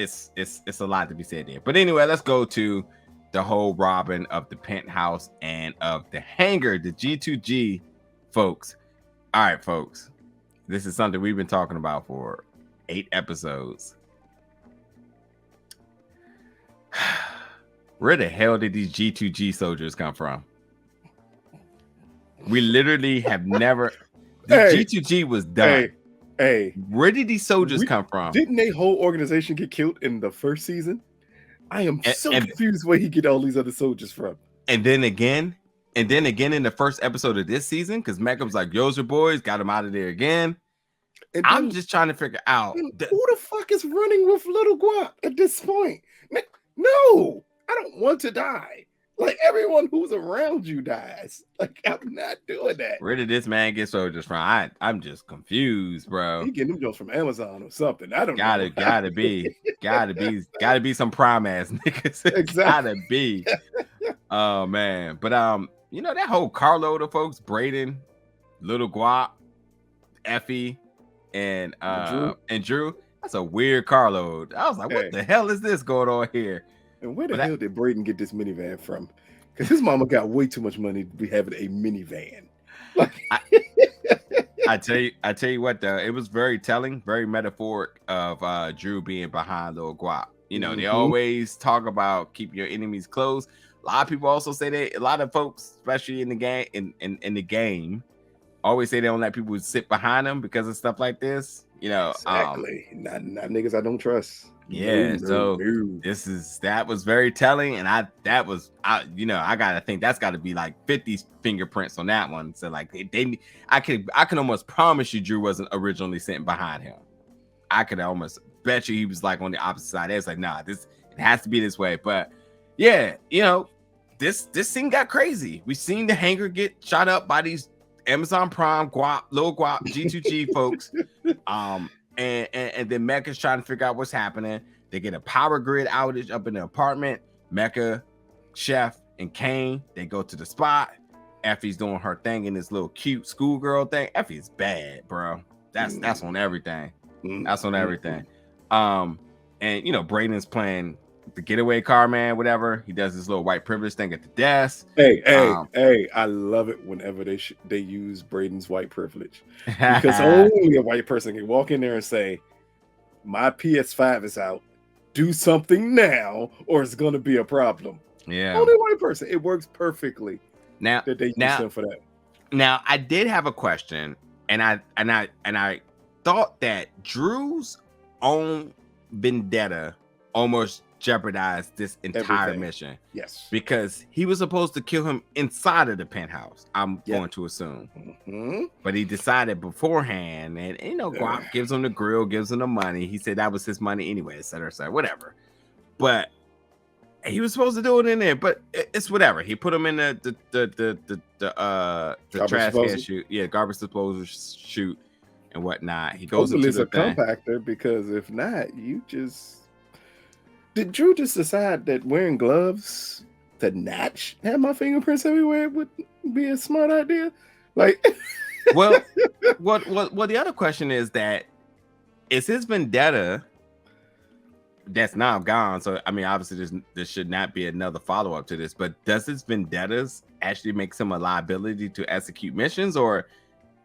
a lot to be said there. But anyway, let's go to the whole robbing of the penthouse and of the hangar, the G2G, folks. All right, folks. This is something we've been talking about for 8 episodes. Where the hell did these G2G soldiers come from? We literally have never. The G2G was done. Hey, where did these soldiers come from? Didn't their whole organization get killed in the first season? I am so confused where he get all these other soldiers from. And then again in the first episode of this season, because Meckham's like, yo's your boys, got him out of there again. And I'm just trying to figure out who the fuck is running with Little Guap at this point. No, I don't want to die. Like, everyone who's around you dies. Like, I'm not doing that. Where did this man get soldiers from? I'm just confused, bro. He getting them jobs from Amazon or something. I don't know. Gotta be some prime ass niggas. Exactly. Gotta be. Oh man. But you know, that whole carload of folks, Braden, Little Guap, Effie, and Drew, that's a weird carload. I was like, what the hell is this going on here? And where the hell did Braden get this minivan from? Because his mama got way too much money to be having a minivan. Like, I tell you what, though, it was very telling, very metaphoric of Drew being behind Lil Guap. You know, they always talk about keep your enemies close. A lot of people also say that, a lot of folks, especially in the game, in the game, always say they don't let people sit behind them because of stuff like this. Exactly. Not niggas I don't trust. Yeah, No. that was very telling, and I gotta think that's got to be like 50 fingerprints on that one. So like I can almost promise you Drew wasn't originally sitting behind him. I could almost bet you he was like on the opposite side. It's like, nah, it has to be this way. But yeah, this scene got crazy. We seen the hanger get shot up by these Amazon Prime Lil Guap G2G folks. And then Mecca's trying to figure out what's happening. They get a power grid outage up in the apartment. Mecca, Chef, and Kane, they go to the spot. Effie's doing her thing in this little cute schoolgirl thing. Effie's bad, bro. That's on everything. That's on everything. And Braden's playing the getaway car man, whatever. He does this little white privilege thing at the desk. Hey, I love it whenever they use Braden's white privilege, because only a white person can walk in there and say, my PS5 is out, do something now or it's gonna be a problem. Yeah, only white person. It works perfectly now that they use them for that. Now I did have a question, and I thought that Drew's own vendetta almost jeopardized this entire mission. Yes, because he was supposed to kill him inside of the penthouse, I'm going to assume. But he decided beforehand, and Guap gives him the grill, gives him the money. He said that was his money anyway, etc. Whatever. But he was supposed to do it in there, but it's whatever. He put him in the trash can chute, garbage disposal chute and whatnot. He goes into the compactor, because if not, did Drew just decide that wearing gloves to have my fingerprints everywhere would be a smart idea? Like, well, the other question is that is his vendetta that's now gone. So I mean, obviously, there should not be another follow up to this. But does his vendettas actually make him a liability to execute missions, or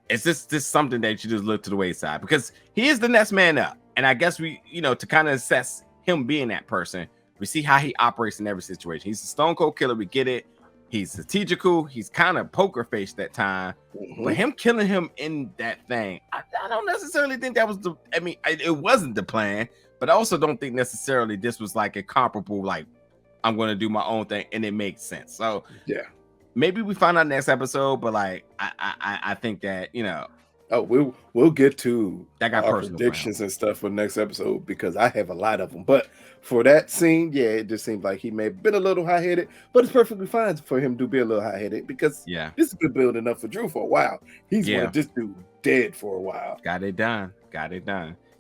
is this something that you just look to the wayside? Because he is the next man up, and I guess we, to kind of assess him being that person, we see how he operates in every situation. He's a stone cold killer. We get it. He's strategical. He's kind of poker faced that time. But him killing him in that thing, I don't necessarily think that was it wasn't the plan. But I also don't think necessarily this was like a comparable, like, I'm going to do my own thing, and it makes sense. So yeah, maybe we find out next episode. But like, I think that we'll get to our predictions and stuff for the next episode, because I have a lot of them. But for that scene, it just seems like he may have been a little high-headed, but it's perfectly fine for him to be a little high-headed, because this has been building up for Drew for a while. He's wanted this dude dead for a while. Got it done.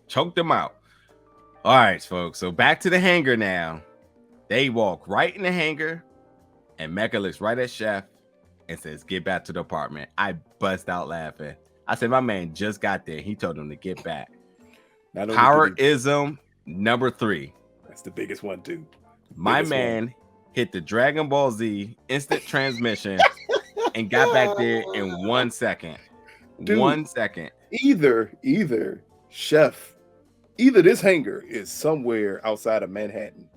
Choked him out. All right, folks. So back to the hangar now. They walk right in the hangar, and Mecca looks right at Chef and says, "Get back to the apartment." I bust out laughing. I said, my man just got there. He told him to get back. Powerism number 3. That's the biggest one, too. My man hit the Dragon Ball Z instant transmission and got back there in 1 second. Dude, 1 second. Either Chef, either this hangar is somewhere outside of Manhattan,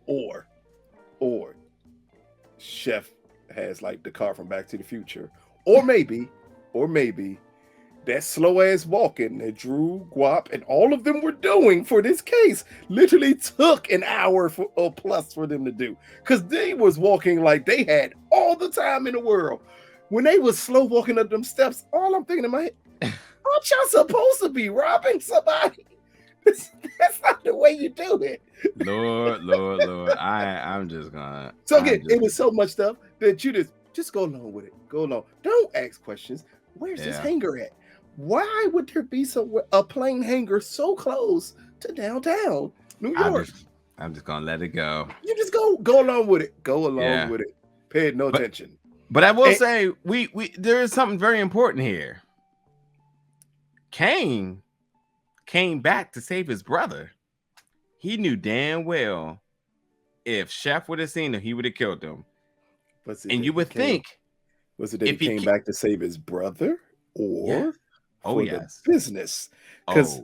or Chef has like the car from Back to the Future, or maybe that slow ass walking that Drew, Guap, and all of them were doing for this case literally took an hour or plus for them to do, because they was walking like they had all the time in the world. When they was slow walking up them steps, all I'm thinking in my head, aren't y'all supposed to be robbing somebody? That's not the way you do it. Lord. I'm just gonna. So again, it was so much stuff that you just go along with it. Go along. Don't ask questions. Where's this hangar at? Why would there be a plane hangar so close to downtown New York? I'm just gonna let it go. You just go along with it. Go along with it. Pay no attention. But I will say, we there is something very important here. Kane came back to save his brother. He knew damn well if Chef would have seen him, he would have killed him. And you would think, was it that he came back to save his brother, or for the business? Because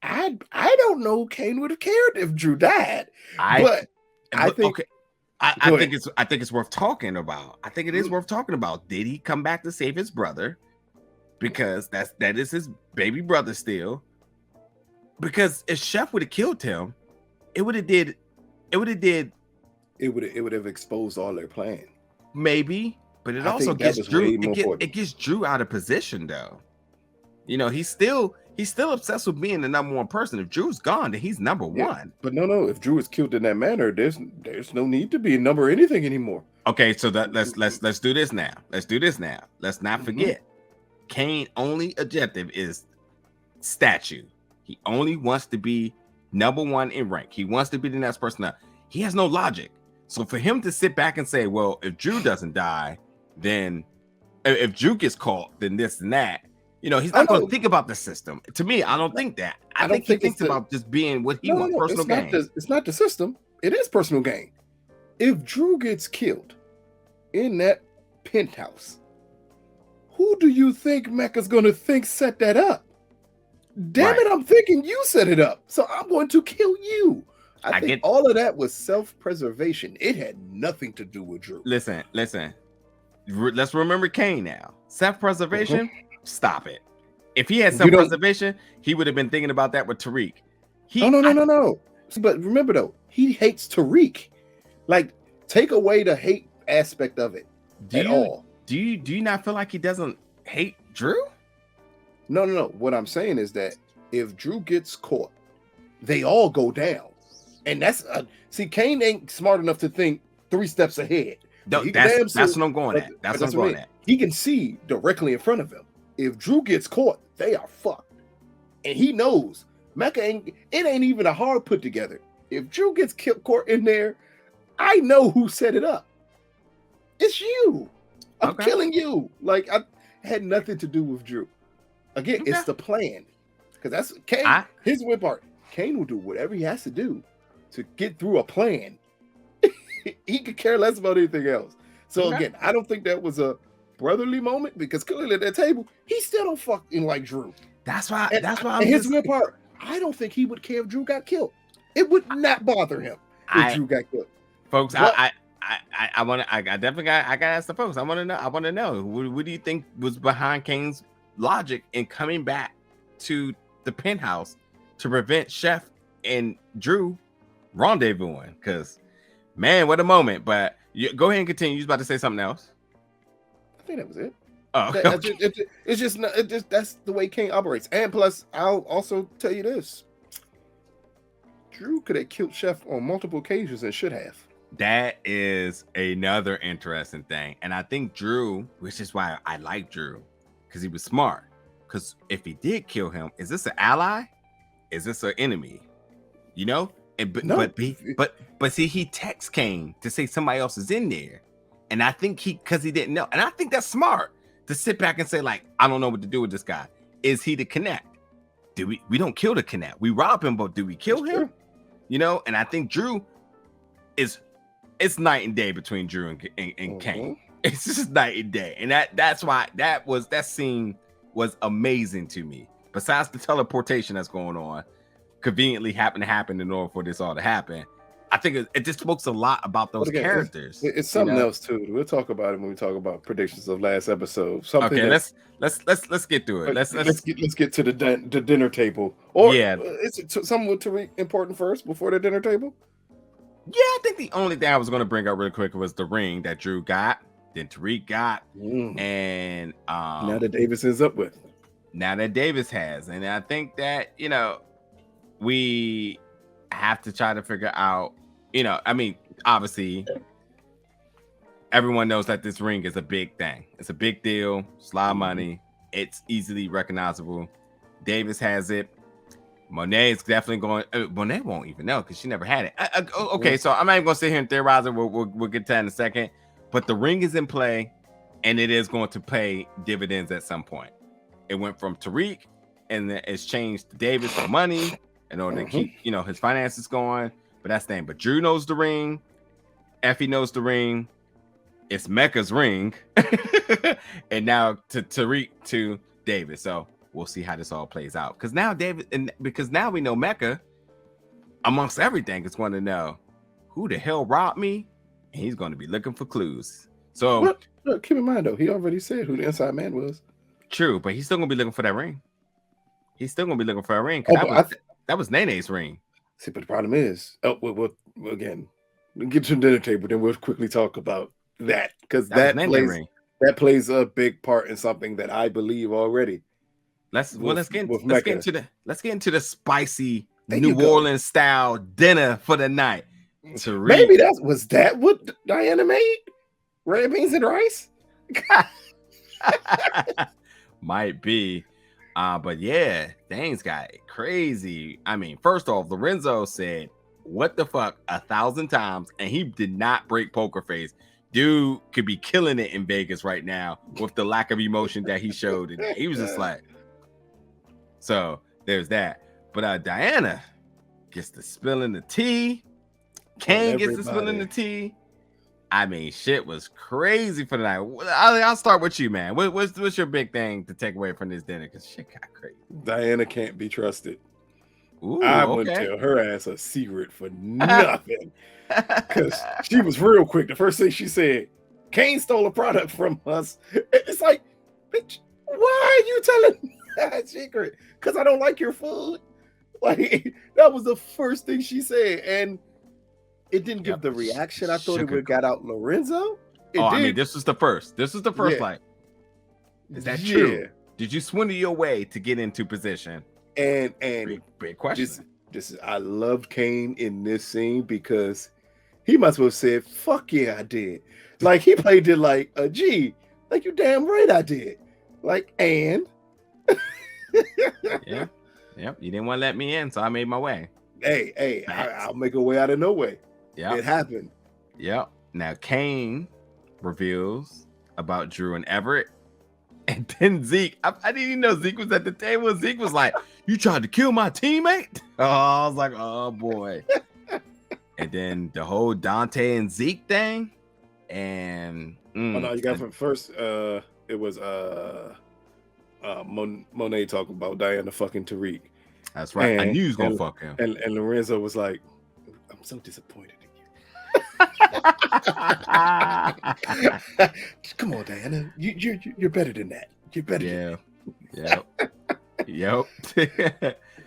I don't know Kane would have cared if Drew died. I think it's worth talking about. I think it is worth talking about. Did he come back to save his brother? Because that is his baby brother still. because if Chef would have killed him, it would have exposed all their plan. maybe, but it I also think that gets was Drew. way more important. It gets Drew out of position though. You know, he's still obsessed with being the number one person. If Drew's gone, then he's number one. But no, if Drew is killed in that manner, there's no need to be a number anything anymore. Okay, so let's do this now. Let's not forget, Kane only objective is statue. He only wants to be number one in rank. He wants to be the next person up. He has no logic. So for him to sit back and say, well, if Drew doesn't die, then if Drew gets caught, then this and that. You know, he's not going to think about the system. To me, I don't think that. I think he thinks about just being what he wants, personal gain. It's not the system. It is personal gain. If Drew gets killed in that penthouse, who do you think Mecca's going to think set that up? Damn it, I'm thinking you set it up. So I'm going to kill you. I think all of that was self-preservation. It had nothing to do with Drew. Listen. Let's remember Kane now. Self-preservation, stop it. If he had self-preservation, he would have been thinking about that with Tariq. No. But remember though, he hates Tariq. Like, take away the hate aspect of it at all. Do you not feel like he doesn't hate Drew? No. What I'm saying is that if Drew gets caught, they all go down. And that's Kane ain't smart enough to think 3 steps ahead. No, that's what I'm going at. That's what I'm going at. He can see directly in front of him. If Drew gets caught, they are fucked. And he knows Mecca ain't even a hard put together. If Drew gets caught in there, I know who set it up. It's you. I'm killing you. Like, I had nothing to do with Drew. Again, it's the plan. Because that's Kane. Here's the weird part. Kane will do whatever he has to do to get through a plan. He could care less about anything else. So again, I don't think that was a brotherly moment, because clearly at that table, he still don't fucking like Drew. That's why. And here's the weird part. I don't think he would care if Drew got killed. It would not bother him if Drew got killed. Folks, I definitely gotta ask the folks. I want to know. What do you think was behind Kane's logic in coming back to the penthouse to prevent Chef and Drew rendezvousing? Because, man, what a moment. But go ahead and continue. You was about to say something else. I think that was it. Oh, it's just that's the way Kane operates. And plus, I'll also tell you this: Drew could have killed Chef on multiple occasions and should have. That is another interesting thing. And I think Drew, which is why I like Drew, because he was smart. Because if he did kill him, is this an ally? Is this an enemy? You know? But see, he texts Kane to say somebody else is in there. And I think because he didn't know. And I think that's smart to sit back and say, like, I don't know what to do with this guy. Is he the connect? We don't kill the connect. We rob him, but do we kill him? True. You know? And I think Drew it's night and day between Drew and Kane. It's just night and day. And that's why that scene was amazing to me. Besides the teleportation that's going on, conveniently happened to happen in order for this all to happen. I think it just spoke a lot about those characters. It's something else too. We'll talk about it when we talk about predictions of last episode. Let's get through it. Let's get to the dinner table. Or is it something to important first before the dinner table? Yeah, I think the only thing I was going to bring up real quick was the ring that Drew got, then Tariq got, and now that Davis ends up with. Now that Davis has, and I think that we have to try to figure out. I mean, obviously, everyone knows that this ring is a big thing. It's a big deal. It's a lot of money. It's easily recognizable. Davis has it. Monet is definitely going. Monet won't even know because she never had it. Okay, so I'm not even going to sit here and theorize it. We'll get to that in a second. But the ring is in play, and it is going to pay dividends at some point. It went from Tariq, and then it's changed to Davis for money in order to keep his finances going. But that's the thing. But Drew knows the ring. Effie knows the ring. It's Mecca's ring. And now to Tariq to Davis. So we'll see how this all plays out. Because now we know Mecca, amongst everything, is going to know who the hell robbed me. And he's going to be looking for clues. So look, keep in mind though, he already said who the inside man was. True, but he's still going to be looking for that ring. He's still going to be looking for a ring. That was Nene's ring. See, but the problem is, we'll again, we'll get to the dinner table, then we'll quickly talk about that because that plays a big part in something that I believe already. Let's get into the spicy New Orleans style dinner for the night. Tariq. Maybe was that what Diana made? Red beans and rice? Might be. But yeah, things got crazy. I mean, first off, Lorenzo said, what the fuck 1,000 times, and he did not break poker face. Dude could be killing it in Vegas right now with the lack of emotion that he showed. And he was just like, so there's that. But Diana gets to spilling the tea. Kane gets to spilling the tea. I mean, shit was crazy for the night. I'll start with you, man. What's your big thing to take away from this dinner? Because shit got crazy. Diana can't be trusted. Ooh, I wouldn't tell her ass a secret for nothing. Because she was real quick. The first thing she said, Kane stole a product from us. It's like, bitch, why are you telling me that secret? Because I don't like your food. Like, that was the first thing she said. And it didn't give the reaction I thought it would have got out Lorenzo. I mean, this was the first. This was the first, like, is that true? Did you swindle your way to get into position? And big question. I loved Kane in this scene because he must have said, fuck yeah, I did. Like, he played it like, gee, like, you damn right I did. Like, and? Yeah. Yep. You didn't want to let me in, so I made my way. Hey, I'll make a way out of no way. Yeah, it happened. Yep. Now Kane reveals about Drew and Everett, and then Zeke. I didn't even know Zeke was at the table. Zeke was like, "You tried to kill my teammate." Oh, I was like, "Oh boy." And then the whole Dante and Zeke thing, and no, you got from first. It was Monet talking about Diana fucking Tariq. That's right. I knew he was gonna fuck him. And Lorenzo was like, "I'm so disappointed in you." Come on, Diana. You're better than that. You're better. Yep.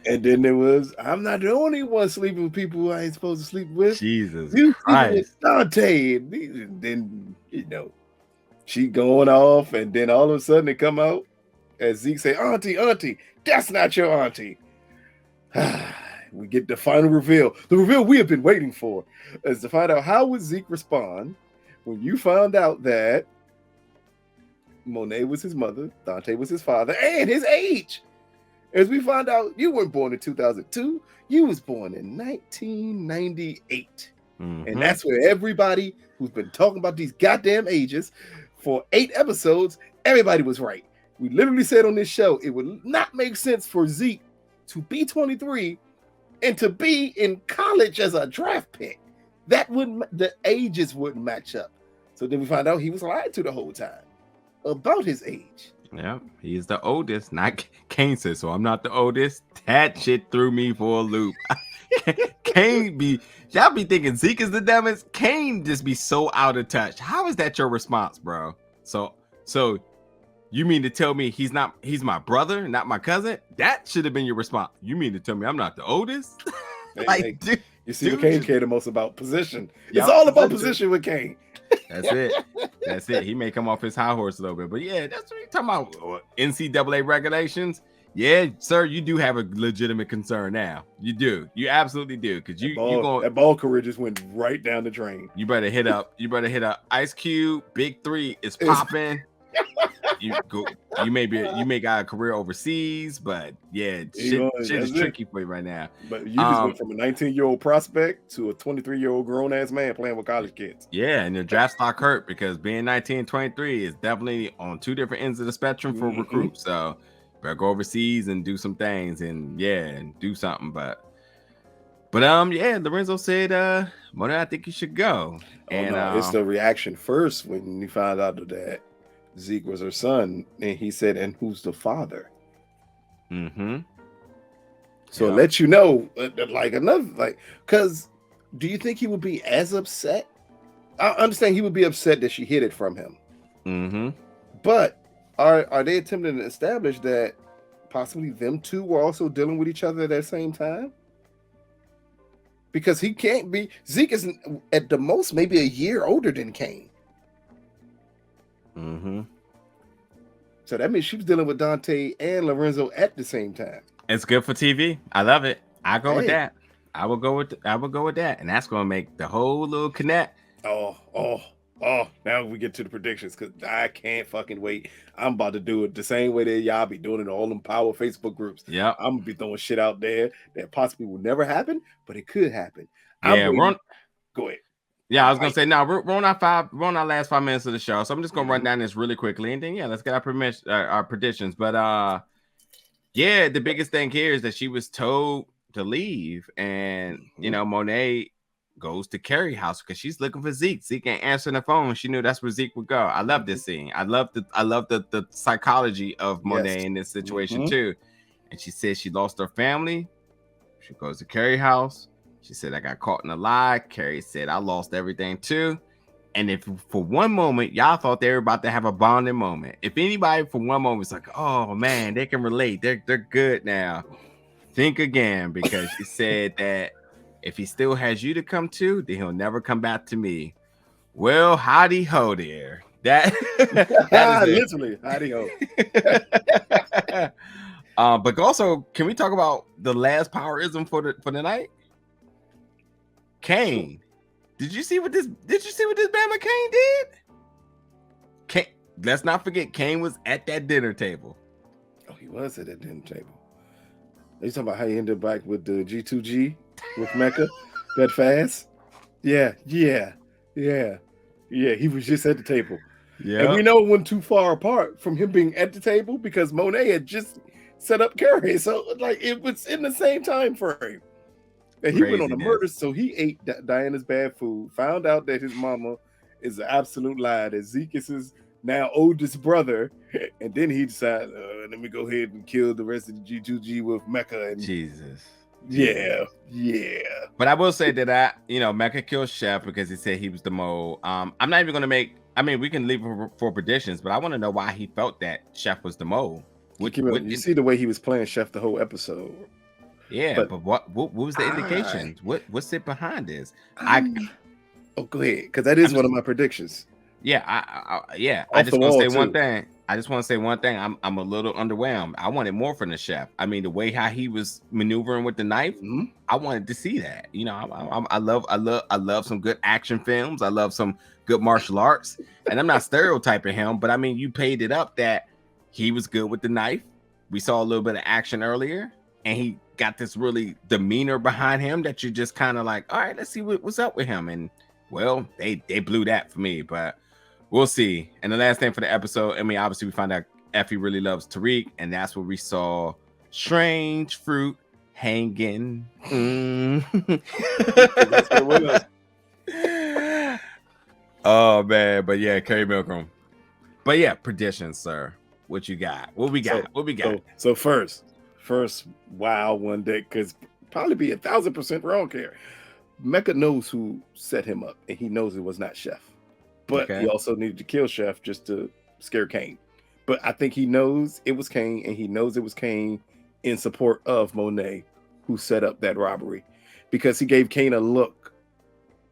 And then there was, I'm not the only one sleeping with people who I ain't supposed to sleep with. Jesus Christ. With Dante. And then, she going off, and then all of a sudden they come out as Zeke say, Auntie, that's not your auntie. We get the final reveal. The reveal we have been waiting for is to find out how would Zeke respond when you found out that Monet was his mother, Dante was his father, and his age. As we find out, you weren't born in 2002. You was born in 1998. Mm-hmm. And that's where everybody who's been talking about these goddamn ages for 8 episodes, everybody was right. We literally said on this show, it would not make sense for Zeke to be 23 and to be in college as a draft pick. The ages wouldn't match up. So then we find out he was lied to the whole time about his age. Yeah, he's the oldest. Not Kane says so. I'm not the oldest. That shit threw me for a loop. Y'all be thinking Zeke is the dumbest. Kane just be so out of touch. How is that your response, bro? So you mean to tell me he's my brother, not my cousin? That should have been your response. You mean to tell me I'm not the oldest? Dude, you see, what Kane cared the most about position. It's all about position with Kane. That's it. He may come off his high horse a little bit, but yeah, that's what you're talking about. NCAA regulations. Yeah, sir, you do have a legitimate concern now. You do. You absolutely do. Because that ball career just went right down the drain. You better hit up Ice Cube. Big 3 is popping. You may got a career overseas, but yeah, shit is tricky for you right now. But you just went from a 19-year-old prospect to a 23-year-old grown-ass man playing with college kids. Yeah, and your draft stock hurt because being 19 and 23 is definitely on 2 different ends of the spectrum for recruits. So better go overseas and do some things and do something. But Lorenzo said, Mona, I think you should go. It's the reaction first when you found out that Zeke was her son, and he said, and who's the father? Mm-hmm. So let you know, because do you think he would be as upset? I understand he would be upset that she hid it from him. Mm-hmm. But are they attempting to establish that possibly them two were also dealing with each other at that same time? Because he can't be. Zeke is at the most maybe a year older than Kane. Mm-hmm. So that means she was dealing with Dante and Lorenzo at the same time. It's good for TV. I love it. I go with that. I will go with that, and that's gonna make the whole little connect. Oh! Now we get to the predictions because I can't fucking wait. I'm about to do it the same way that y'all be doing it in all them power Facebook groups. Yeah, I'm gonna be throwing shit out there that possibly will never happen, but it could happen. Yeah, go ahead. Yeah, I was gonna say now we're on our last 5 minutes of the show, so I'm just gonna run down this really quickly, and then let's get our predictions. But the biggest thing here is that she was told to leave, and Monet goes to Carrie house because she's looking for Zeke. Zeke ain't answering the phone. She knew that's where Zeke would go. I love this scene. I love the psychology of Monet in this situation too. And she said she lost her family. She goes to Carrie house. She said, I got caught in a lie. Carrie said, I lost everything too. And if for one moment y'all thought they were about to have a bonding moment, if anybody for one moment was like, oh man, they can relate, they're good now, think again, because she said that if he still has you to come to, then he'll never come back to me. Well, howdy ho there. That is literally howdy ho. But also, can we talk about the last powerism for the night? Kane. Did you see what this Bama Kane did? Kane, let's not forget Kane was at that dinner table. Oh, he was at that dinner table. Are you talking about how he ended back with the G2G with Mecca that fast? Yeah. He was just at the table. Yeah. And we know it wasn't too far apart from him being at the table because Monet had just set up Carrie. So like it was in the same time frame. And he went on a murder, so he ate Diana's bad food, found out that his mama is an absolute lie, that Zeke is his now oldest brother, and then he decided, let me go ahead and kill the rest of the G2G with Mecca. And Jesus. Yeah. But I will say that Mecca killed Chef because he said he was the mole. I'm not even going to we can leave for predictions, but I want to know why he felt that Chef was the mole. You see the way he was playing Chef the whole episode. Yeah, but what was the indications? What's it behind this? Go ahead, because that is one of my predictions. Yeah, I just want to say one thing. I just want to say one thing. I'm a little underwhelmed. I wanted more from the chef. I mean, the way how he was maneuvering with the knife, I wanted to see that. I love some good action films. I love some good martial arts, and I'm not stereotyping him, but I mean, you paid it up that he was good with the knife. We saw a little bit of action earlier, and he got this really demeanor behind him that you're just kind of like, all right, let's see what's up with him. And well, they blew that for me, but we'll see. And the last thing for the episode, obviously we found out Effie really loves Tariq, and that's where we saw strange fruit hanging. That's what it was. Oh man, but yeah, Carrie Milgram. But yeah, predictions, sir. What you got? What we got? So first, wow, one day, because probably be 1,000% wrong here. Mecca knows who set him up, and he knows it was not Chef. But he also needed to kill Chef just to scare Kane. But I think he knows it was Kane, and he knows it was Kane in support of Monet, who set up that robbery. Because he gave Kane a look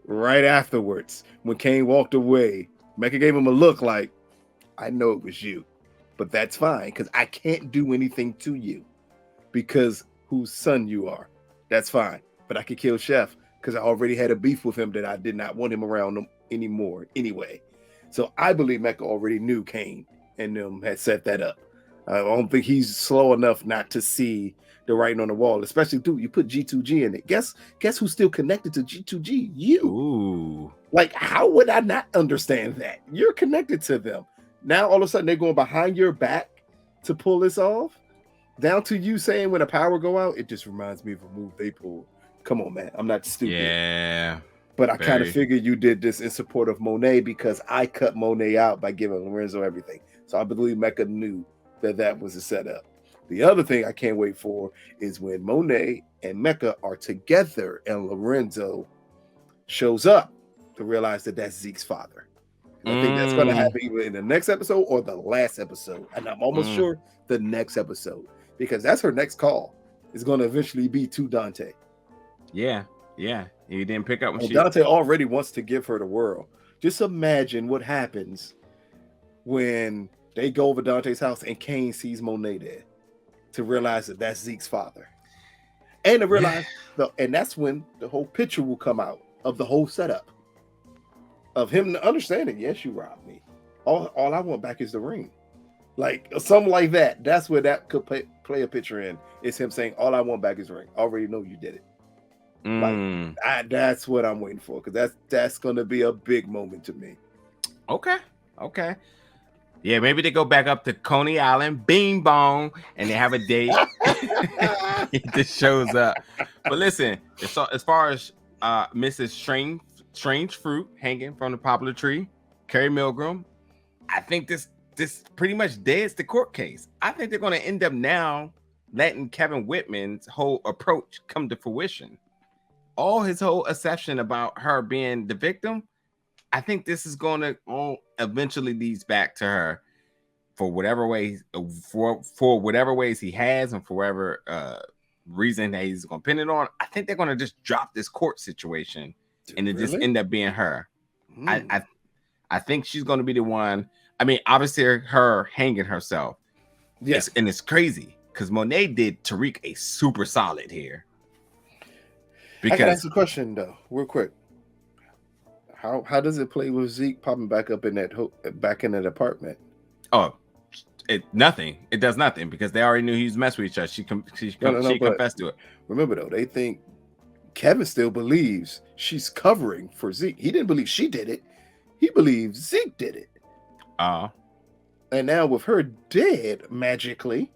right afterwards. When Kane walked away, Mecca gave him a look like, I know it was you, but that's fine, because I can't do anything to you because whose son you are. That's fine. But I could kill Chef because I already had a beef with him that I did not want him around anymore anyway. So I believe Mecca already knew Kane and them had set that up. I don't think he's slow enough not to see the writing on the wall, especially, dude, you put G2G in it. Guess who's still connected to G2G? You. Ooh. Like, how would I not understand that? You're connected to them. Now, all of a sudden, they're going behind your back to pull this off? Down to you saying when a power go out, it just reminds me of a move they pulled. Come on, man. I'm not stupid. Yeah. But I kind of figured you did this in support of Monet because I cut Monet out by giving Lorenzo everything. So I believe Mecca knew that was a setup. The other thing I can't wait for is when Monet and Mecca are together and Lorenzo shows up to realize that that's Zeke's father. I think that's going to happen either in the next episode or the last episode. And I'm almost sure the next episode. because that's her next call. Is going to eventually be to Dante. Yeah. He didn't pick up when Dante already wants to give her the world. Just imagine what happens when they go over Dante's house and Kane sees Monet there, to realize that that's Zeke's father, and to realize and that's when the whole picture will come out of the whole setup of him understanding. Yes, you robbed me. All I want back is the ring, like something like that. That's where that could play a picture in. Is him saying, "All I want back is the ring. I already know you did it." Like that's what I'm waiting for, because that's going to be a big moment to me. Okay. Yeah, maybe they go back up to Coney Island, Bing Bong, and they have a date. He just shows up. But listen, as far as Mrs. Strange Fruit hanging from the poplar tree, Carrie Milgram, I think this pretty much deads the court case. I think they're going to end up now letting Kevin Whitman's whole approach come to fruition. All his whole assertion about her being the victim, I think this is going to all eventually leads back to her for whatever ways, for whatever ways he has, and for whatever reason that he's going to pin it on. I think they're going to just drop this court situation, and it just end up being her. I think she's going to be the one. I mean, obviously her hanging herself. Yes, and it's crazy because Monet did Tariq a super solid here. Because I can ask a question though, real quick. How does it play with Zeke popping back up in that that apartment? Oh, nothing. It does nothing because they already knew he was messing with each other. She confessed to it. Remember though, they think Kevin still believes she's covering for Zeke. He didn't believe she did it. He believes Zeke did it. And now with her dead magically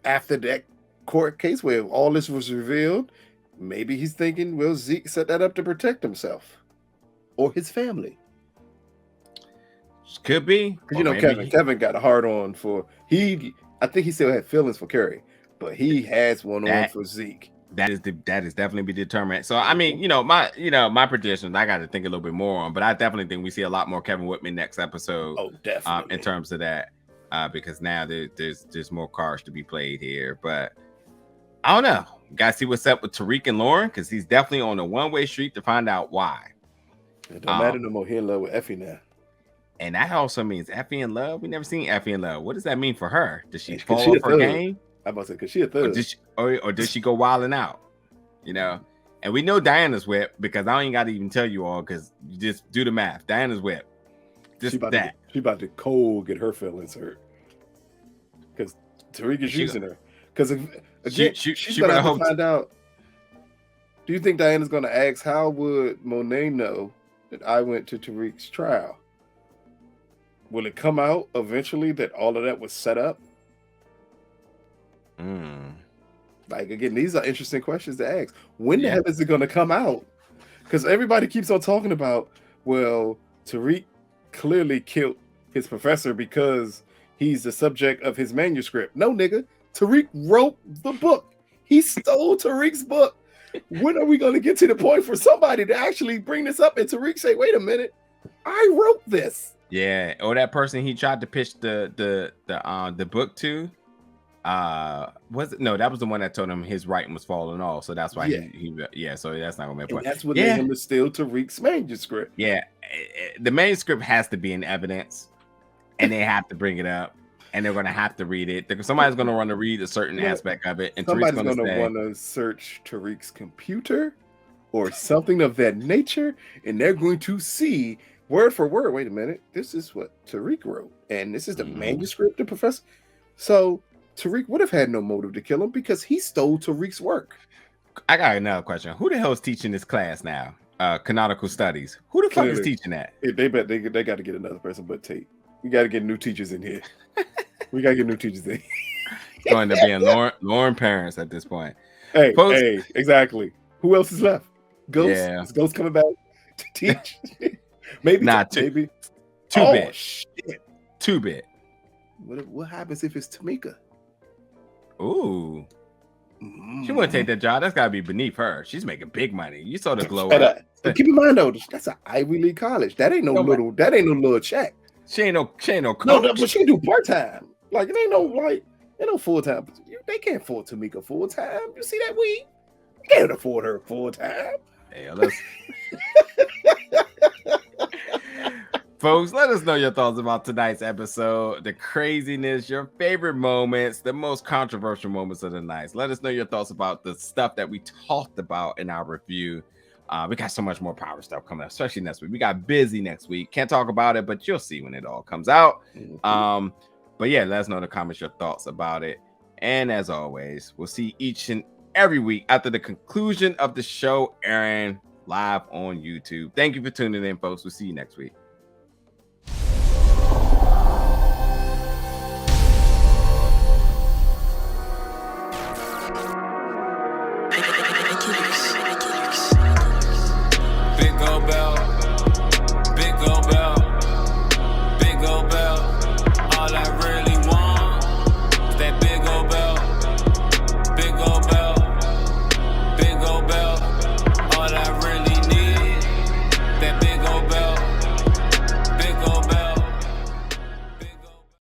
after that court case where all this was revealed, maybe he's thinking, well, Zeke set that up to protect himself or his family. Could be. Because Kevin got a hard on for I think he still had feelings for Carrie, but he has one on for Zeke. That is definitely be determined. So I mean, my predictions, I got to think a little bit more on, but I definitely think we see a lot more Kevin Whitman next episode. Oh, definitely. In terms of that, because now there's more cards to be played here. But I don't know. Gotta see what's up with Tariq and Lauren, because he's definitely on a one-way street to find out why. It don't matter no more. He in love with Effie now. And that also means Effie in love. We never seen Effie in love. What does that mean for her? Does she fall off her game? I'm about to say, because she a thug. Or does she go wilding out? And we know Diana's whip, because I don't even got to even tell you all, because you just do the math. Diana's whip. She about to cold get her feelings hurt. Because Tariq is using her. Because again, she's going to have to find out. Do you think Diana's going to ask, how would Monet know that I went to Tariq's trial? Will it come out eventually that all of that was set up? Like, again, these are interesting questions to ask. When the hell is it going to come out? Because everybody keeps on talking about, well, Tariq clearly killed his professor because he's the subject of his manuscript. No, nigga. Tariq wrote the book. He stole Tariq's book. When are we going to get to the point for somebody to actually bring this up and Tariq say, wait a minute, I wrote this? Yeah, or that person he tried to pitch the book to. Was it? No, that was the one that told him his writing was falling off. So that's why so that's not gonna make a point. That's what made him to steal Tariq's manuscript. Yeah, the manuscript has to be in evidence, and they have to bring it up, and they're gonna have to read it. Somebody's gonna want to read a certain aspect of it, and somebody's gonna want to search Tariq's computer or something of that nature, and they're going to see word for word. Wait a minute, this is what Tariq wrote, and this is the manuscript the professor. So Tariq would have had no motive to kill him because he stole Tariq's work. I got another question. Who the hell is teaching this class now? Canonical Studies. Who the fuck is teaching that? They got to get another person but Tate. We got to get new teachers in here. We got to get new teachers in. It's going to be Lauren parents at this point. Hey, exactly. Who else is left? Ghost? Yeah. Is Ghost coming back to teach? Maybe. Maybe. 2-bit. Shit. 2-bit. What happens if it's Tamika? Ooh. She wouldn't take that job. That's got to be beneath her. She's making big money. You saw the glow up. But keep in mind though, that's an Ivy League college. That ain't no little check. She ain't no coach. No, but she can do part-time. Like it ain't You know, full time. They can't afford Tamika full time. You see that we can't afford her full time. Hey, folks, let us know your thoughts about tonight's episode, the craziness, your favorite moments, the most controversial moments of the night. Let us know your thoughts about the stuff that we talked about in our review. We got so much more power stuff coming up, especially next week. We got busy next week. Can't talk about it, but you'll see when it all comes out. But yeah, let us know in the comments your thoughts about it. And as always, we'll see each and every week after the conclusion of the show airing live on YouTube. Thank you for tuning in, folks. We'll see you next week.